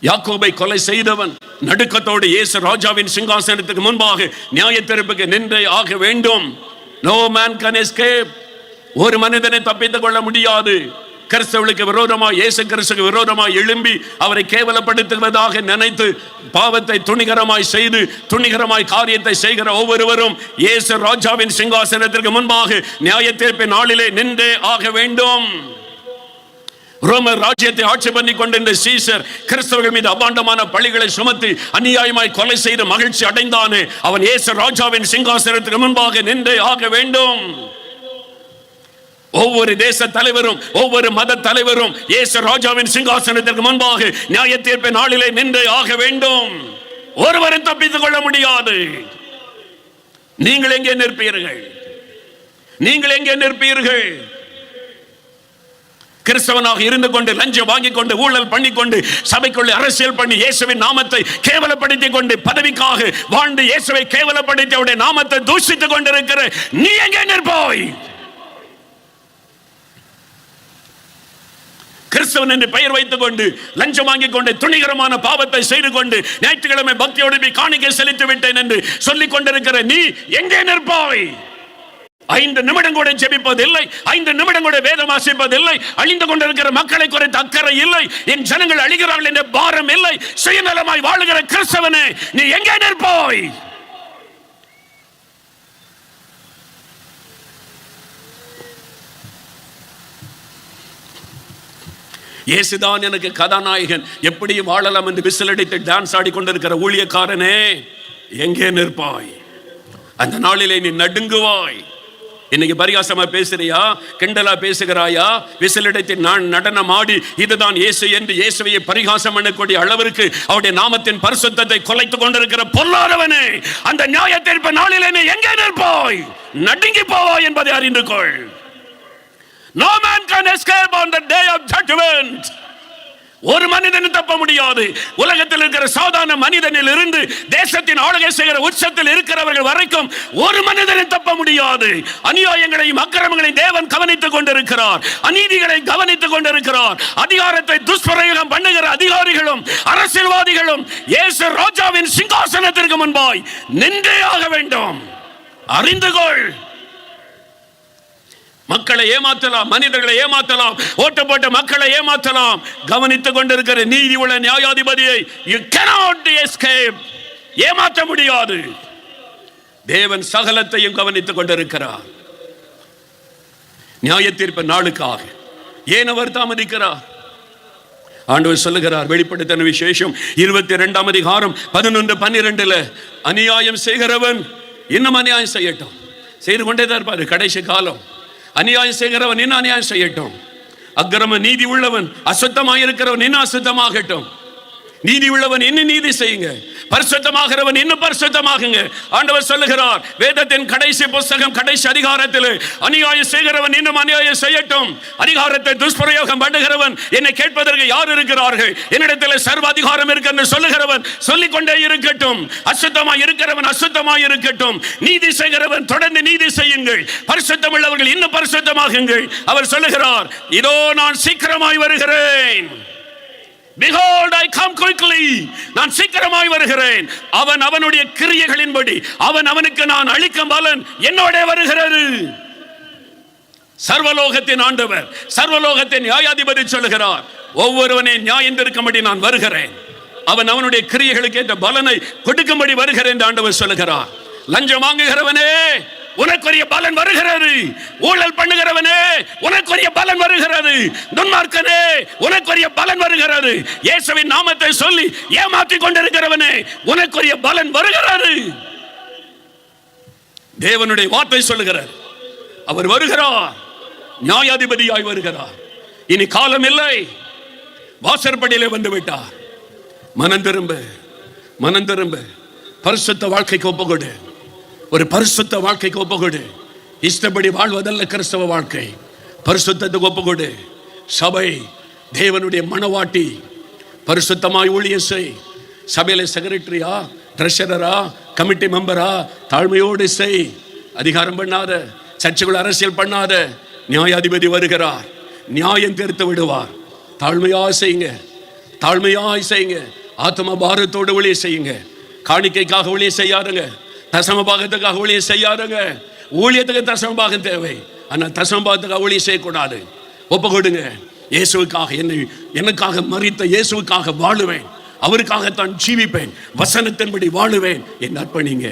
யாக்கோபை கொலை செய்தவன் நடுக்கத்தோடு இயேசு ராஜாவின் சிங்காசனத்துக்கு முன்பாக நியாயத்தீர்ப்புக்கு நின்றே ஆக வேண்டும். No man can escape. ஒரு மனிதனை தப்பித்துக் கொள்ள முடியாது. கிறிஸ்தவர்களுக்கு விரோதமாய் இயேசு கிறிஸ்துவுக்கு விரோதமாய் எழும்பி அவரை கேவலப்படுத்துவதாக நினைத்து பாவத்தை துணிகரமாய் செய்து துணிகரமாய் காரியத்தை செய்கிற ஒவ்வொருவரும் இயேசு ராஜாவின் சிங்காசனத்திற்கு முன்பாக நியாயத்தீர்ப்பின் நாளிலே நின்றே ஆக வேண்டும். ரோமர் ராஜ்யத்தை ஆட்சி பண்ணி கொண்டிருந்த சீசர் கிறிஸ்தவர்கள் மீது அபாண்டமான பழிகளை சுமத்தி அநியாயமாய் கொலை செய்து மகிழ்ச்சி அடைந்தானே. அவன் இயேசு ராஜாவின் சிங்காசனத்துக்கு முன்பாக நின்றே ஆக வேண்டும். ஒவ்வொரு தேச தலைவரும் ஒவ்வொரு மத தலைவரும் இயேசு ராஜாவின் சிங்காசனத்திற்கு முன்பாக நியாயத்தீர்ப்பின் நாளிலே நின்றே ஆக வேண்டும். ஒருவரும் தப்பித்துக் கொள்ள முடியாது. நீங்கள் எங்கே நிற்பீர்கள்? நீங்கள் எங்கே நிற்பீர்கள்? கிறிஸ்தவனாக இருந்து கொண்டு லஞ்சம் வாங்கி கொண்டு ஊழல் பண்ணி கொண்டு சபைக்குள்ளே அரசியல் பண்ணி இயேசுவின் நாமத்தை கேவலப்படுத்திக் கொண்டு பதவிக்காக வாழ்ந்து இயேசுவை கேவலப்படுத்தி அவருடைய நாமத்தை தூஷித்துக் கொண்டிருக்கிற நீ எங்கே நிற்பாய்? கிறிஸ்தவன் என்று பெயர் வைத்துக் கொண்டு லஞ்சம் வாங்கிக் கொண்டு துணிகரமான பாவத்தை செய்து கொண்டு ஞாயிற்றுக்கிழமை பக்தியோடு காணிக்கை செலுத்தி விட்டேன் என்று சொல்லிக் கொண்டிருக்கிற நீ எங்கே நிற்பாய்? 5 நிமிடம் கூட ஜெபிப்பதில்லை, 5 நிமிடம் கூட வேதம் வாசிப்பதில்லை, அழிந்து கொண்டிருக்கிற மக்களை குறித்து அக்கறை இல்லை, என் ஜனங்கள் அழிகிறார்கள் என்ற பாரம் இல்லை, சுயநலமாய் வாழுகிற கிறிஸ்தவனே நீ எங்கே நிற்பாய்? இயேசுதான் எனக்கு கதாநாயகன், எப்படியும் வாழலாம் என்று விசிலடித்து டான்ஸ் ஆடி கொண்டிருக்கிற ஊழியக்காரனே எங்கே நிற்பாய்? அந்த நாளிலே நீ நடுங்குவாய். இன்னைக்கு பரிகாசமா பேசுறியா, கிண்டலா பேசுகிறாயா, விசிலடைத்து நான் நடனம் ஆடி இதுதான் இயேசு என்று இயேசுவையை பரிகாசம் பண்ணக்கூடிய அளவிற்கு அவருடைய நாமத்தின் பரிசுத்தத்தை கொலைத்துக் கொண்டிருக்கிற பொல்லாதவனே, அந்த நியாயத்தீர்ப்பு நாளிலே நீ எங்கே நிற்பாய்? நடுங்கி போவாய் என்பதை அறிந்து கொள். No man can escape on the day of judgment. ஒரு மனிதனும் தப்ப முடியாது. உலகத்தில் இருக்கிற சாதாரண மனிதனில் இருந்து தேசத்தின் ஆளுகை செய்கிற உச்சத்தில் இருக்கிறவர்கள் வரைக்கும் ஒரு மனிதனும் தப்ப முடியாது. அநியாயங்களையும் அக்கிரமங்களையும் தேவன் கவனித்துக் கொண்டிருக்கிறார். அநீதிகளை கவனித்துக் கொண்டிருக்கிறார். அதிகாரத்தை துஷ்பிரயோகம் பண்ணுகிற அதிகாரிகளும் அரசியல்வாதிகளும் இயேசு ராஜாவின் சிங்காசனத்திற்கு முன்பாய் நின்றே ஆக வேண்டும். அறிந்து கொள். மக்களை ஏமாற்றலாம், மனிதர்களை ஏமாற்றலாம், ஓட்டு போட்ட மக்களை ஏமாற்றலாம். கவனித்துக் கொண்டிருக்கிற நீதி உள்ள நியாயாதிபதியை you cannot escape. ஏமாற்ற முடியாது. தேவன் சகலத்தையும் கவனித்துக் கொண்டிருக்கிறார். நியாயத்தீர்ப்பு நாளுக்காக ஏன் அவர் தாமதிக்கிறார்? ஆண்டவர் சொல்லுகிறார், வெளிப்படுத்தின விசேஷம் 22ஆம் அதிகாரம் 11-12, அநியாயம் செய்கிறவன் இன்னும் அநியாயம் செய்யட்டும். செய்து கொண்டே தான் இருப்பாரு கடைசி காலம். அநியாயம் செய்கிறவன் இன்னும் அநியாயம் செய்யட்டும். அக்கிரம நீதி உள்ளவன், அசுத்தமாக இருக்கிறவன் இன்னும் அசுத்தமாகட்டும். நீதி உள்ளவன் இன்னும் நீதி செய்யுங்க, பரிசுத்தமாகிறவன் இன்னும் பரிசுத்தமாகுங்க. ஆண்டவர் சொல்லுகிறார் வேதத்தின் கடைசி புஸ்தகம் கடைசி அதிகாரத்தில், அநியாயம் செய்கிறவன் இன்னும் அநியாயம் செய்யட்டும். அதிகாரத்தை துஷ்பிரயோகம் பண்ணுகிறவன் என்னை கேட்பதற்கு யார் இருக்கிறார்கள், என்னிடத்தில் சர்வ அதிகாரம் இருக்கு என்று சொல்லுகிறவன் சொல்லிக்கொண்டே இருக்கட்டும். அசுத்தமாய் இருக்கிறவன் அசுத்தமாய் இருக்கட்டும். நீதி செய்கிறவன் தொடர்ந்து நீதி செய்யுங்கள். பரிசுத்தம் உள்ளவர்கள் இன்னும் பரிசுத்தமாகுங்கள். அவர் சொல்லுகிறார், இதோ நான் சீக்கிரமாய் வருகிறேன். Behold, I come quickly. நான் சீக்கிரமாய் வருகிறேன். அவன் அவனுடைய கிரியைகளின்படி அவனுக்கு நான் அளிக்கும் பலன் என்னோட வருகிறது. சர்வலோகத்தின் ஆண்டவர், சர்வலோகத்தின் நியாயாதிபதி சொல்லுகிறார், ஒவ்வொருவனை நியாயம் தீர்க்கும்படி நான் வருகிறேன். அவனுடைய கிரியைகளுக்கு ஏற்ற பலனை கொடுக்கும்படி வருகிறேன் என்று ஆண்டவர் சொல்லுகிறார். லஞ்சம் வாங்குகிறவனே, உனக்குரிய பலன் வருகிறது. ஊழல் பண்ணுகிறவனே, உனக்குரிய பலன் வருகிறது. துன்மார்க்கனே, உனக்குரிய பலன் வருகிறது. இயேசுவின் நாமத்தை சொல்லி ஏமாற்றிக் கொண்டிருக்கிறவனே, உனக்குரிய பலன் வருகிறது. தேவனுடைய வார்த்தை சொல்லுகிறார், அவர் வருகிறார், நியாயாதிபதியாய் வருகிறார். இனி காலம் இல்லை, வாசற்படியிலே வந்து விட்டார். மனம் திரும்ப, மனம் திரும்ப, பரிசுத்த வாழ்க்கைக்கு ஒப்புக்கொடு. ஒரு பரிசுத்த வாழ்க்கைக்கு ஒப்புக்கொடு. இஷ்டப்படி வாழ்வதல்ல கிறிஸ்தவ வாழ்க்கை, பரிசுத்தத்துக்கு ஒப்புக்கொடு. சபை தேவனுடைய மனவாட்டி, பரிசுத்தமாய் ஊழியம் செய். சபையில செக்ரட்டரியா, ட்ரெஷரரா, கமிட்டி மெம்பரா, தாழ்மையோடு செய். அதிகாரம் பண்ணாத, சர்ச்சைக்குள் அரசியல் பண்ணாத. நியாயாதிபதி வருகிறார், நியாயம் தீர்த்து விடுவார். தாழ்மையாய் செய்யுங்க, தாழ்மையாய் செய்யுங்க. ஆத்ம பாரத்தோடு ஊழியம் செய்யுங்க. காணிக்கைக்காக ஊழியம் செய்யாருங்க, தசம பாகத்துக்காக ஊழியம் செய்யாருங்க. ஊழியத்துக்கு தசம பாகம் தேவை, ஆனால் தசம பாகத்துக்காக ஊழியம் செய்யக்கூடாது. ஒப்பு கொடுங்க. இயேசுவுக்காக, எனக்காக மரித்த இயேசுவுக்காக வாழுவேன், அவருக்காகத்தான் ஜீவிப்பேன், வசனத்தின்படி வாழுவேன் என்று அர்ப்பணிங்க.